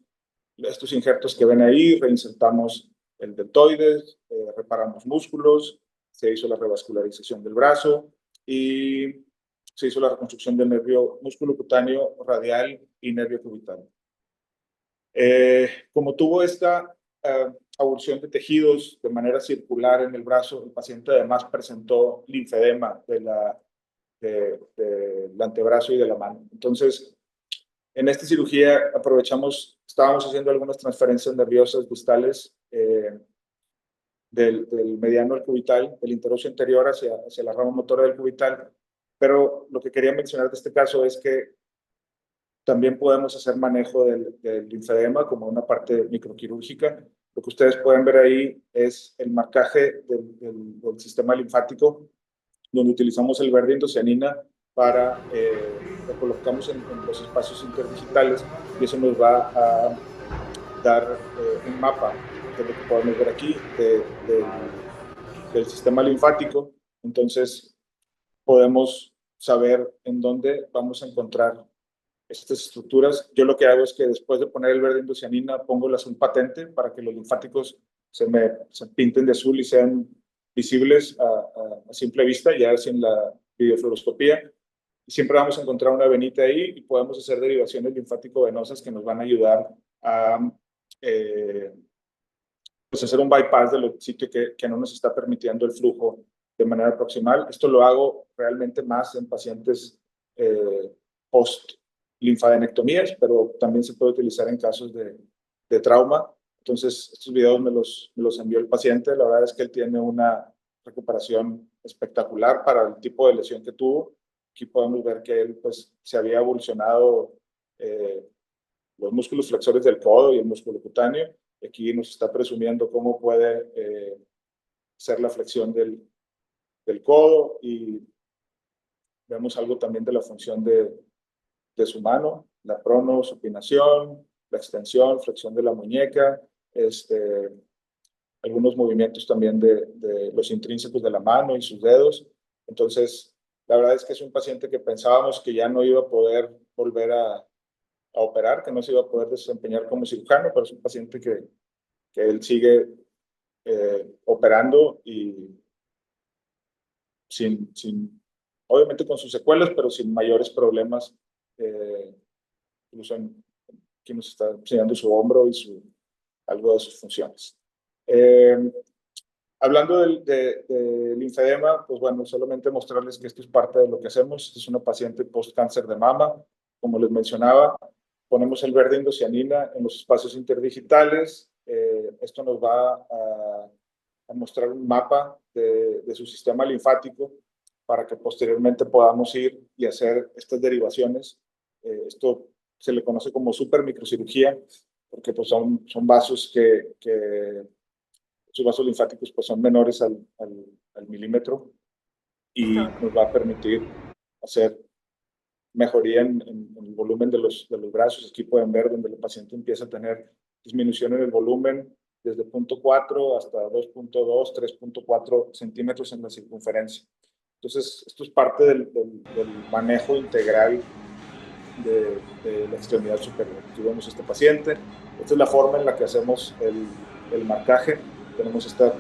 estos injertos que ven ahí, reinsertamos el deltoides, reparamos músculos, se hizo la revascularización del brazo y se hizo la reconstrucción del nervio músculo cutáneo radial y nervio cubital. Como tuvo esta avulsión de tejidos de manera circular en el brazo, el paciente además presentó linfedema del antebrazo y de la mano. Entonces, en esta cirugía estábamos haciendo algunas transferencias nerviosas distales del mediano al cubital, del interosseo anterior hacia la rama motora del cubital, pero lo que quería mencionar de este caso es que también podemos hacer manejo del linfedema como una parte microquirúrgica. Lo que ustedes pueden ver ahí es el marcaje del sistema linfático, donde utilizamos el verde indocianina para lo colocamos en los espacios interdigitales y eso nos va a dar un mapa, que es lo que podemos ver aquí, del sistema linfático. Entonces podemos saber en dónde vamos a encontrar estas estructuras. Yo lo que hago es que después de poner el verde indocianina pongo el azul patente para que los linfáticos se pinten de azul y sean visibles a simple vista, ya sin la videofluoroscopía. Y siempre vamos a encontrar una venita ahí y podemos hacer derivaciones linfático-venosas que nos van a ayudar a pues hacer un bypass del sitio que no nos está permitiendo el flujo de manera proximal. Esto lo hago realmente más en pacientes post-linfadenectomías, pero también se puede utilizar en casos de trauma. Entonces, estos videos me los envió el paciente. La verdad es que él tiene una recuperación espectacular para el tipo de lesión que tuvo. Aquí podemos ver que él pues, se había evolucionado los músculos flexores del codo y el músculo cutáneo. Aquí nos está presumiendo cómo puede ser la flexión del codo y vemos algo también de la función de su mano, la pronosupinación, la extensión, flexión de la muñeca, algunos movimientos también de los intrínsecos de la mano y sus dedos. Entonces, la verdad es que es un paciente que pensábamos que ya no iba a poder volver a operar, que no se iba a poder desempeñar como cirujano, pero es un paciente que él sigue operando y obviamente con sus secuelas, pero sin mayores problemas. Incluso aquí nos está enseñando su hombro y algo de sus funciones. Hablando del linfedema, pues bueno, solamente mostrarles que esto es parte de lo que hacemos. Esta es una paciente post-cáncer de mama. Como les mencionaba, ponemos el verde indocianina en los espacios interdigitales. Esto nos va a mostrar un mapa de su sistema linfático para que posteriormente podamos ir y hacer estas derivaciones. Esto se le conoce como supermicrocirugía, porque pues son vasos sus vasos linfáticos pues son menores al milímetro y nos va a permitir hacer mejoría en el volumen de los brazos. Aquí pueden ver donde el paciente empieza a tener disminución en el volumen desde 0.4 hasta 2.2, 3.4 centímetros en la circunferencia. Entonces, esto es parte del manejo integral de la extremidad superior. Aquí vemos a este paciente. Esta es la forma en la que hacemos el marcaje. Tenemos esta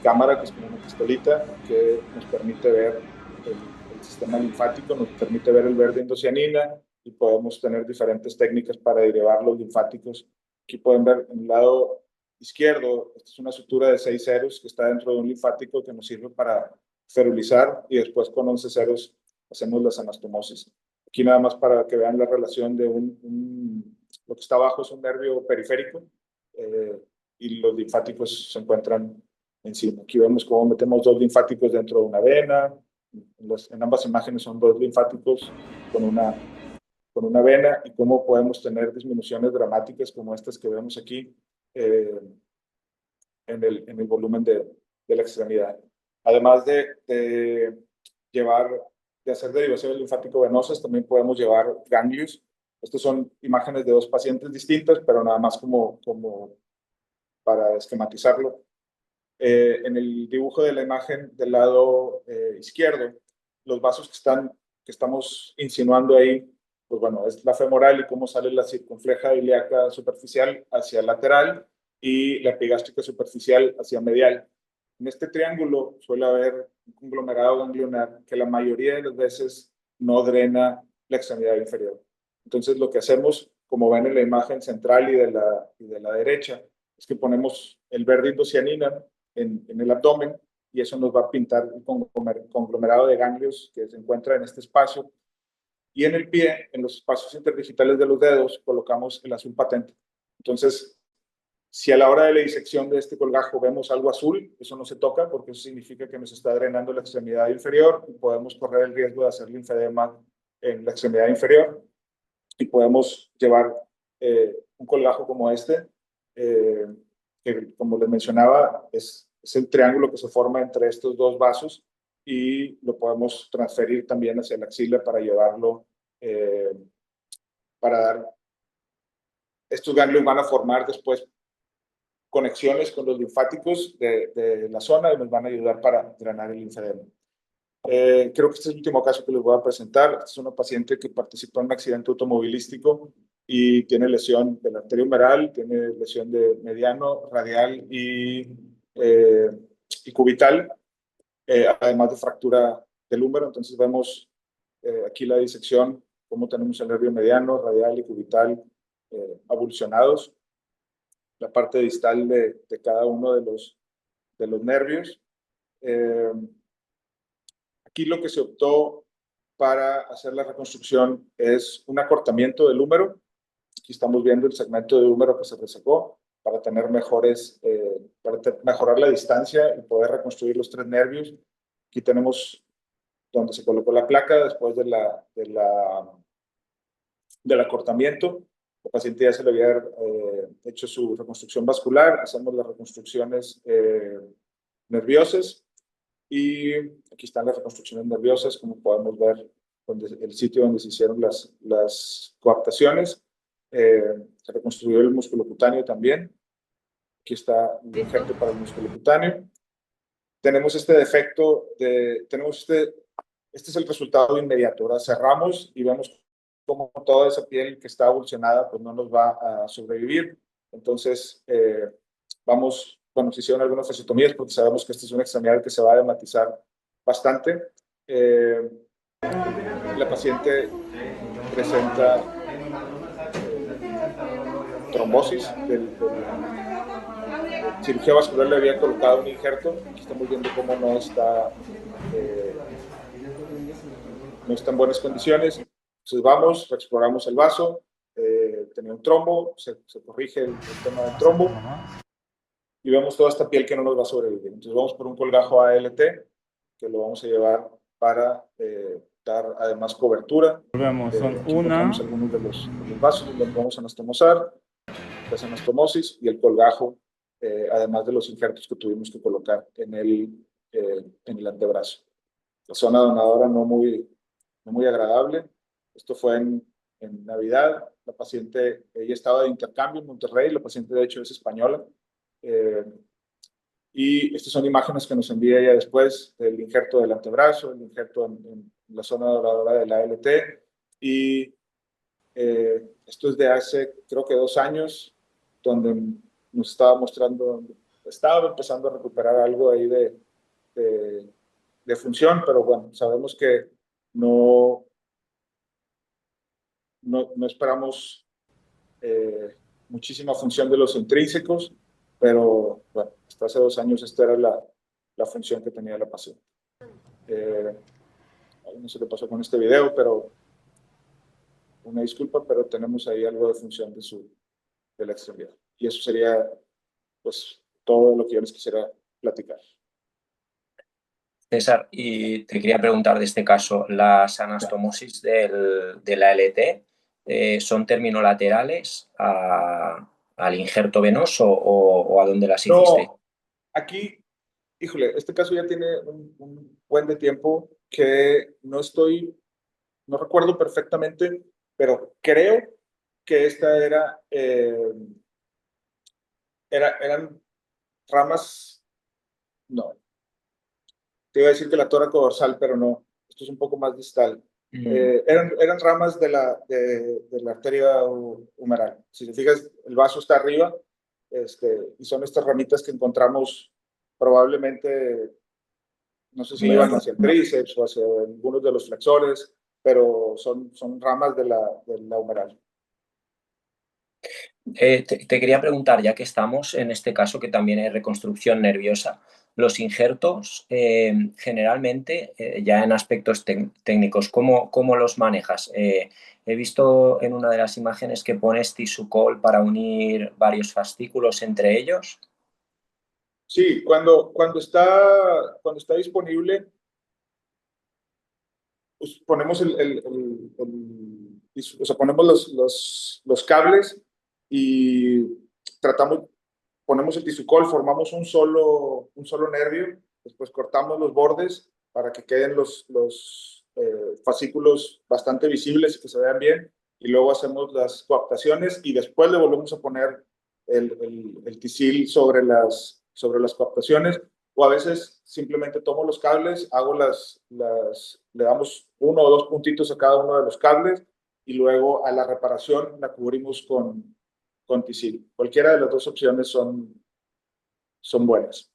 cámara que es como una pistolita que nos permite ver el sistema linfático, nos permite ver el verde indocianina y podemos tener diferentes técnicas para derivar los linfáticos. Aquí pueden ver en el lado izquierdo, esta es una sutura de 6 ceros que está dentro de un linfático que nos sirve para ferulizar y después con 11 ceros hacemos las anastomosis. Aquí nada más para que vean la relación de lo que está abajo es un nervio periférico y los linfáticos se encuentran encima. Aquí vemos cómo metemos 2 linfáticos dentro de una vena. En ambas imágenes son 2 linfáticos con una vena y cómo podemos tener disminuciones dramáticas como estas que vemos aquí en el volumen de la extremidad. Además de hacer derivaciones linfático-venosas, también podemos llevar ganglios. Estas son imágenes de 2 pacientes distintas, pero nada más como para esquematizarlo. En el dibujo de la imagen del lado izquierdo, los vasos que estamos insinuando ahí, pues bueno, es la femoral y cómo sale la circunfleja ilíaca superficial hacia lateral y la epigástrica superficial hacia medial. En este triángulo suele haber un conglomerado ganglionar que la mayoría de las veces no drena la extremidad inferior. Entonces lo que hacemos, como ven en la imagen central y de la derecha, es que ponemos el verde indocianina en el abdomen y eso nos va a pintar un conglomerado de ganglios que se encuentra en este espacio. Y en el pie, en los espacios interdigitales de los dedos, colocamos el azul patente. Entonces, si a la hora de la disección de este colgajo vemos algo azul, eso no se toca porque eso significa que nos está drenando la extremidad inferior y podemos correr el riesgo de hacer linfedema en la extremidad inferior y podemos llevar un colgajo como este, que como les mencionaba es el triángulo que se forma entre estos 2 vasos y lo podemos transferir también hacia la axila para llevarlo, para dar, estos ganglios van a formar después conexiones con los linfáticos de la zona y nos van a ayudar para drenar el linfedema. Creo que este es el último caso que les voy a presentar. Esta es una paciente que participó en un accidente automovilístico y tiene lesión de la arteria humeral, tiene lesión de mediano, radial y cubital, además de fractura del húmero. Entonces vemos aquí la disección, cómo tenemos el nervio mediano, radial y cubital avulsionados, la parte distal de cada uno de los nervios. Aquí lo que se optó para hacer la reconstrucción es un acortamiento del húmero. Aquí estamos viendo el segmento de húmero que se resecó para tener para mejorar la distancia y poder reconstruir los 3 nervios. Aquí tenemos donde se colocó la placa después del acortamiento. El paciente ya se le había hecho su reconstrucción vascular, hacemos las reconstrucciones nerviosas y aquí están las reconstrucciones nerviosas, como podemos ver el sitio donde se hicieron las coaptaciones. Se reconstruyó el músculo cutáneo también. Aquí está un injerto para el músculo cutáneo. Tenemos este defecto, este es el resultado inmediato. Ahora cerramos y vemos cómo toda esa piel que está avulsionada pues no nos va a sobrevivir. Entonces, se hicieron algunas fasciotomías porque sabemos que esta es una extremidad que se va a dematizar bastante. La paciente presenta trombosis del cirugía vascular le había colocado un injerto. Aquí estamos viendo cómo no está en buenas condiciones. Entonces vamos, exploramos el vaso, tenía un trombo, se corrige el tema del trombo y vemos toda esta piel que no nos va a sobrevivir. Entonces vamos por un colgajo ALT que lo vamos a llevar para dar además cobertura. Volvemos, son algunos de los vasos donde vamos a anastomosar, la anastomosis y el colgajo, además de los injertos que tuvimos que colocar en el antebrazo. La zona donadora no muy agradable. Esto fue en Navidad. La paciente, ella estaba de intercambio en Monterrey, la paciente de hecho es española. Y estas son imágenes que nos envía ella después del injerto del antebrazo, el injerto en la zona doradora de la ALT. Y esto es de hace, creo que 2 años, donde nos estaba mostrando, estaba empezando a recuperar algo ahí de función, pero bueno, sabemos que no esperamos muchísima función de los intrínsecos, pero bueno, hasta hace 2 años esta era la función que tenía la paciente. No sé qué pasó con este video, pero una disculpa, pero tenemos ahí algo de función de la extremidad. Y eso sería pues todo lo que yo les quisiera platicar. César, y te quería preguntar de este caso, ¿las anastomosis de la LT son terminolaterales al injerto venoso o a dónde las hiciste? No, aquí, híjole, este caso ya tiene un buen de tiempo que no recuerdo perfectamente, pero creo que esta eran ramas, no, te iba a decir que la tóraco dorsal, pero no, esto es un poco más distal. Eran ramas de la arteria humeral. Si te fijas, el vaso está arriba, y son estas ramitas que encontramos probablemente, no sé si iban hacia el tríceps o hacia algunos de los flexores, pero son ramas de la humeral. Te quería preguntar, ya que estamos en este caso que también hay reconstrucción nerviosa, los injertos generalmente, ya en aspectos técnicos, ¿cómo los manejas? He visto en una de las imágenes que pones Tissuecol para unir varios fascículos entre ellos. Sí, cuando está disponible, pues ponemos ponemos los cables y ponemos el Tissuecol, formamos un solo nervio, después cortamos los bordes para que queden los fascículos bastante visibles y que se vean bien, y luego hacemos las coaptaciones y después le volvemos a poner el tisil sobre las coaptaciones, o a veces simplemente tomo los cables, le damos 1 o 2 puntitos a cada uno de los cables y luego a la reparación la cubrimos con tisil. Cualquiera de las 2 opciones son buenas.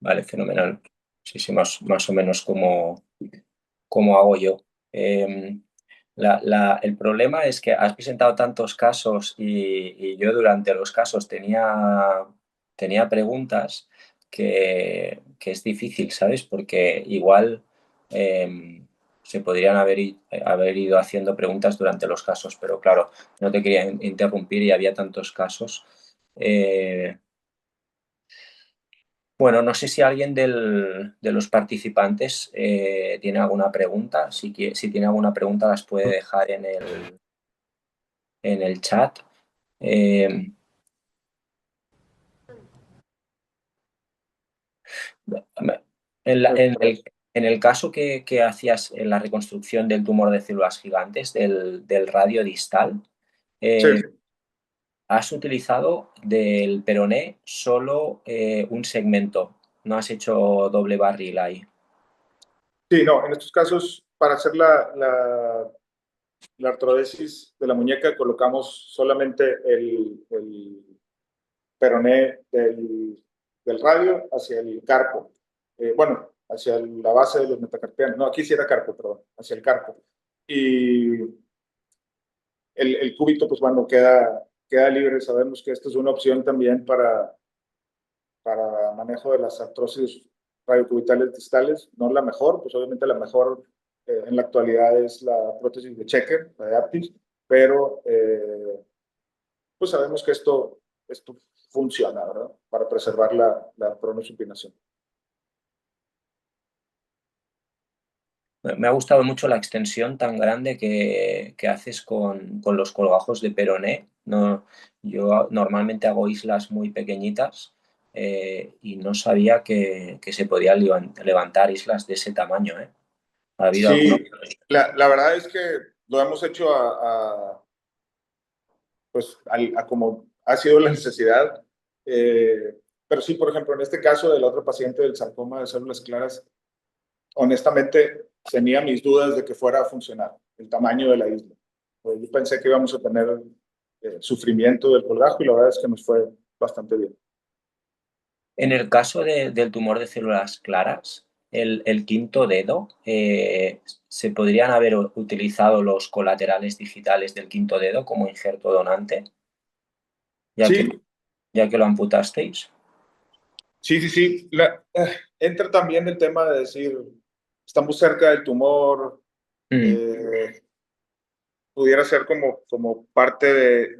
Vale, fenomenal. Sí, más o menos como hago yo. El problema es que has presentado tantos casos y yo durante los casos tenía preguntas que es difícil, ¿sabes? Porque igual se podrían haber ido haciendo preguntas durante los casos, pero claro, no te quería interrumpir y había tantos casos. Bueno, no sé si alguien de los participantes tiene alguna pregunta. Si tiene alguna pregunta las puede dejar en el chat. En el caso que hacías en la reconstrucción del tumor de células gigantes, del radio distal, Sí. has utilizado del peroné solo un segmento, no has hecho doble barril ahí. Sí, no, en estos casos, para hacer la artrodesis de la muñeca, colocamos solamente el peroné del radio hacia el carpo. Hacia la base de los metacarpianos. No, aquí sí era carpo, perdón, hacia el carpo. Y el cúbito, pues bueno, queda queda libre. Sabemos que esta es una opción también para manejo de las artrosis radiocubitales distales. No la mejor, pues obviamente la mejor en la actualidad es la prótesis de Checker, la de Aptis, pero pues sabemos que esto funciona, ¿verdad? Para preservar la pronosupinación. Me ha gustado mucho la extensión tan grande que haces con los colgajos de peroné. No, yo normalmente hago islas muy pequeñitas y no sabía que se podían levantar islas de ese tamaño, ¿eh? ¿Ha habido alguna? Sí, la verdad es que lo hemos hecho pues, a como ha sido la necesidad. Pero sí, por ejemplo, en este caso del otro paciente del sarcoma de células claras, honestamente tenía mis dudas de que fuera a funcionar el tamaño de la isla. Pues yo pensé que íbamos a tener sufrimiento del colgajo y la verdad es que nos fue bastante bien. En el caso del tumor de células claras, el quinto dedo, ¿se podrían haber utilizado los colaterales digitales del quinto dedo como injerto donante, ya que, Sí, ya que lo amputasteis? sí. Entra también el tema de decir, estamos cerca del tumor, Mm, pudiera ser como parte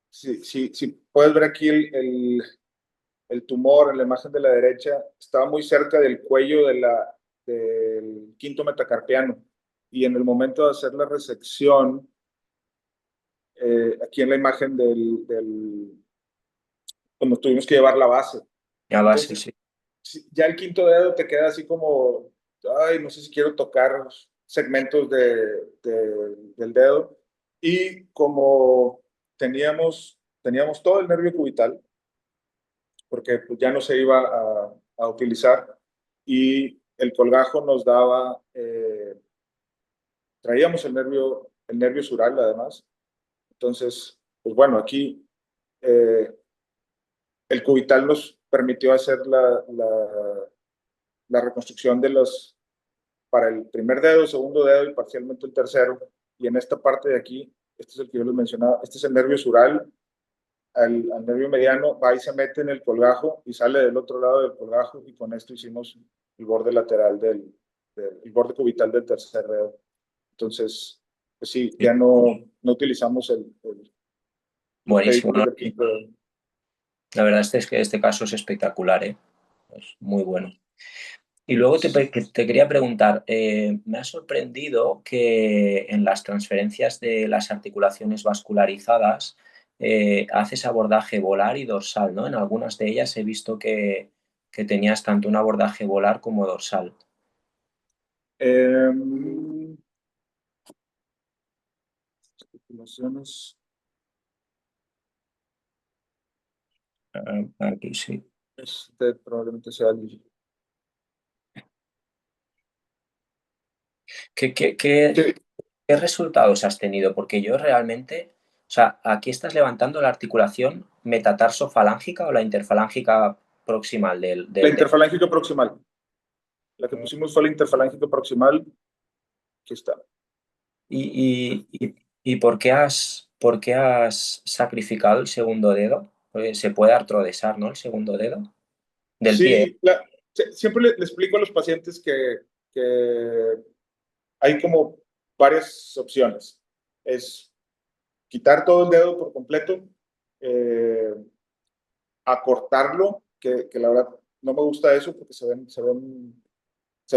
si puedes ver aquí el tumor en la imagen de la derecha, estaba muy cerca del cuello del quinto metacarpiano. Y en el momento de hacer la resección, aquí en la imagen cuando tuvimos que llevar la base. a base, Entonces, sí. ya el quinto dedo te queda así como, ay, no sé si quiero tocar segmentos del dedo. Y como teníamos todo el nervio cubital, porque pues, ya no se iba a utilizar, y el colgajo nos daba, traíamos el nervio sural además. Entonces, pues bueno, aquí el cubital nos permitió hacer la reconstrucción para el primer dedo, segundo dedo y parcialmente el tercero. Y en esta parte de aquí, este es el que yo les mencionaba, este es el nervio sural, al nervio mediano, va y se mete en el colgajo y sale del otro lado del colgajo, y con esto hicimos el borde lateral el borde cubital del tercer dedo. Entonces, pues sí, ya no utilizamos los Buenísimo, pediculos ¿no? del quinto dedo. La verdad es que este caso es espectacular, ¿eh? Es muy bueno. Y luego te quería preguntar, me ha sorprendido que en las transferencias de las articulaciones vascularizadas haces abordaje volar y dorsal, ¿no? En algunas de ellas he visto que tenías tanto un abordaje volar como dorsal. Eh, articulaciones, Aquí sí. probablemente sea el... ¿Qué, qué, qué- Sí, qué resultados has tenido? Porque yo realmente, o sea, aquí estás levantando la articulación metatarso-falángica o la interfalángica proximal la del dedo. interfalángica proximal. La que pusimos fue la interfalángica proximal. Aquí está. ¿Y por qué has sacrificado el segundo dedo? Porque se puede artrodesar, ¿no? El segundo dedo del pie. Sí, siempre le explico a los pacientes que hay como varias opciones. Es quitar todo el dedo por completo, eh, acortarlo, que la verdad no me gusta eso porque se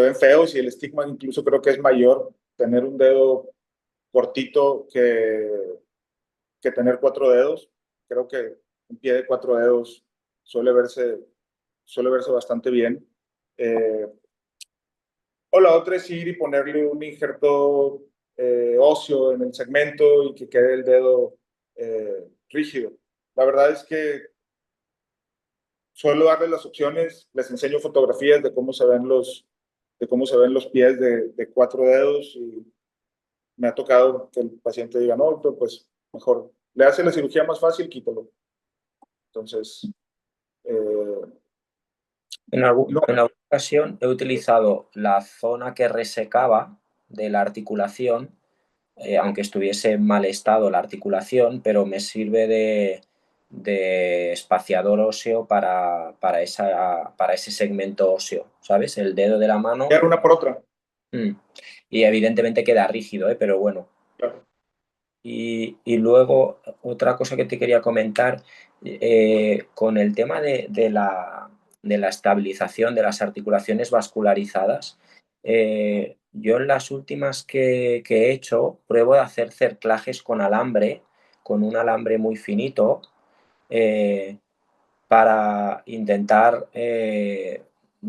ven feos, y el estigma incluso creo que es mayor tener un dedo cortito que tener 4 dedos. Creo que un pie de 4 dedos suele verse bastante bien. O la otra es ir y ponerle un injerto óseo en el segmento y que quede el dedo rígido. La verdad es que suelo darles las opciones, les enseño fotografías de cómo se ven los pies de 4 dedos, y me ha tocado que el paciente diga, no, pues mejor le hace la cirugía más fácil, quítalo. Entonces, eh, no, En alguna ocasión he utilizado la zona que resecaba de la articulación aunque estuviese en mal estado la articulación, pero me sirve de espaciador óseo para ese segmento óseo, ¿sabes? El dedo de la mano. Una por otra. Y evidentemente queda rígido, pero bueno. Claro. Y luego, otra cosa que te quería comentar, con el tema de la estabilización de las articulaciones vascularizadas, yo en las últimas que he hecho, pruebo de hacer cerclajes con alambre, con un alambre muy finito, para intentar darle...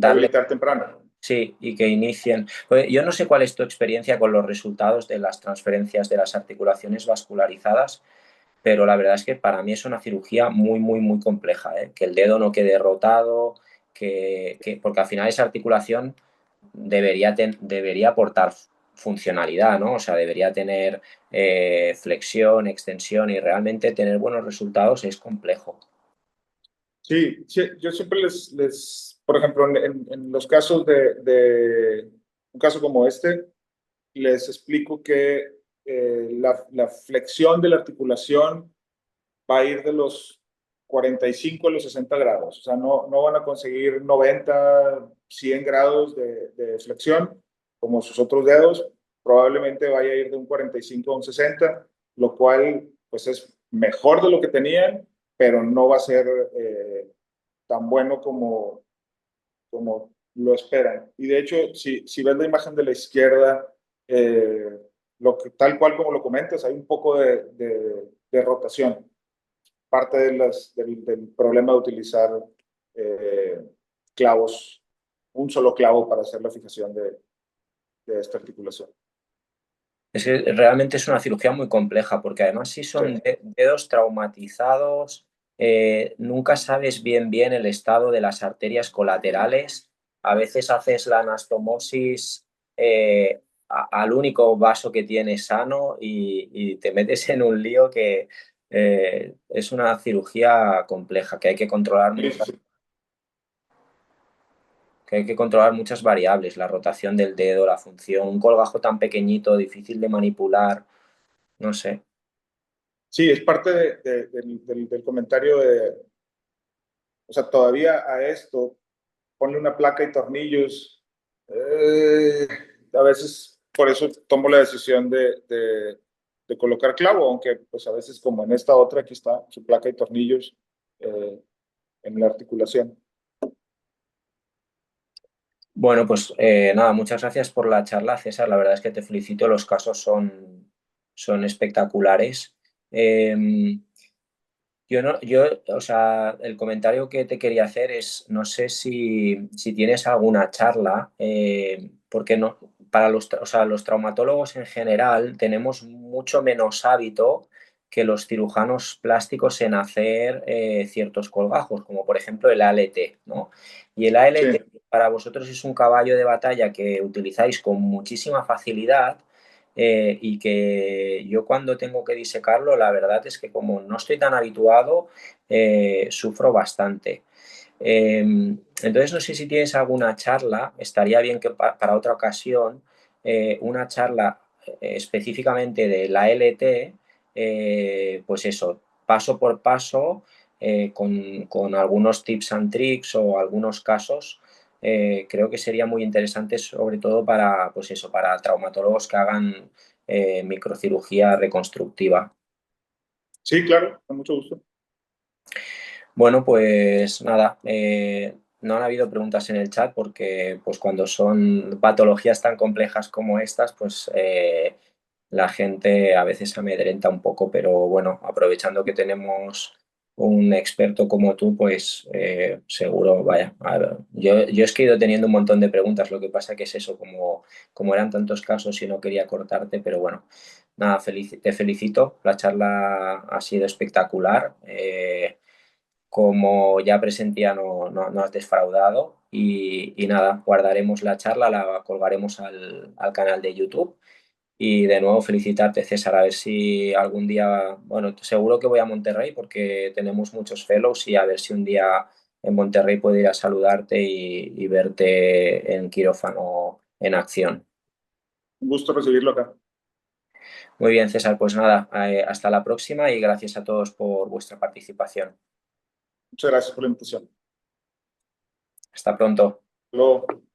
Habilitar temprano. Sí, y que inicien. Pues yo no sé cuál es tu experiencia con los resultados de las transferencias de las articulaciones vascularizadas, pero la verdad es que para mí es una cirugía muy, muy, muy compleja, ¿eh? Que el dedo no quede rotado, porque al final esa articulación debería aportar funcionalidad, ¿no? O sea, debería tener flexión, extensión y realmente tener buenos resultados es complejo. Sí, sí, yo siempre por ejemplo, en los casos de un caso como este, les explico que la flexión de la articulación va a ir de los 45 a los 60 grados. O sea, no van a conseguir 90, 100 grados de flexión como sus otros dedos. Probablemente vaya a ir de un 45 a un 60, lo cual pues es mejor de lo que tenían, pero no va a ser tan bueno como lo esperan. Y de hecho, si ves la imagen de la izquierda, tal cual como lo comentas, hay un poco de rotación. Parte del problema de utilizar clavos, un solo clavo para hacer la fijación de esta articulación. Realmente es una cirugía muy compleja porque además si son dedos traumatizados, nunca sabes bien el estado de las arterias colaterales. A veces haces la anastomosis al único vaso que tienes sano y te metes en un lío que es una cirugía compleja, que hay que controlar muchas variables, la rotación del dedo, la función, un colgajo tan pequeñito, difícil de manipular, no sé. Sí, es parte del comentario o sea, todavía a esto, ponle una placa y tornillos. A veces, por eso tomo la decisión de colocar clavo, aunque pues a veces como en esta otra, aquí está su placa y tornillos en la articulación. Bueno, pues nada, muchas gracias por la charla, César. La verdad es que te felicito, los casos son espectaculares. O sea, el comentario que te quería hacer es, no sé si tienes alguna charla, porque no, o sea, los traumatólogos en general tenemos mucho menos hábito que los cirujanos plásticos en hacer ciertos colgajos, como por ejemplo el ALT, ¿no? Y el ALT para vosotros es un caballo de batalla que utilizáis con muchísima facilidad. Y que yo cuando tengo que disecarlo, la verdad es que como no estoy tan habituado, sufro bastante. Entonces no sé si tienes alguna charla, estaría bien que para otra ocasión, una charla específicamente de la LT, pues eso, paso por paso, con algunos tips and tricks o algunos casos. Creo que sería muy interesante, sobre todo para, pues eso, para traumatólogos que hagan microcirugía reconstructiva. Sí, claro, con mucho gusto. Bueno, pues nada, no han habido preguntas en el chat porque pues cuando son patologías tan complejas como estas, pues la gente a veces se amedrenta un poco, pero bueno, aprovechando que tenemos un experto como tú, pues seguro, vaya, a ver, yo es que he ido teniendo un montón de preguntas, lo que pasa que es eso, como eran tantos casos y no quería cortarte, pero bueno, nada, te felicito, la charla ha sido espectacular. Como ya presentía, no has defraudado y nada, guardaremos la charla, la colgaremos al canal de YouTube. Y de nuevo felicitarte, César, a ver si algún día, bueno, seguro que voy a Monterrey porque tenemos muchos fellows y a ver si un día en Monterrey puedo ir a saludarte y verte en quirófano en acción. Un gusto recibirlo acá. Muy bien, César, pues nada, hasta la próxima y gracias a todos por vuestra participación. Muchas gracias por la invitación. Hasta pronto. Hasta luego.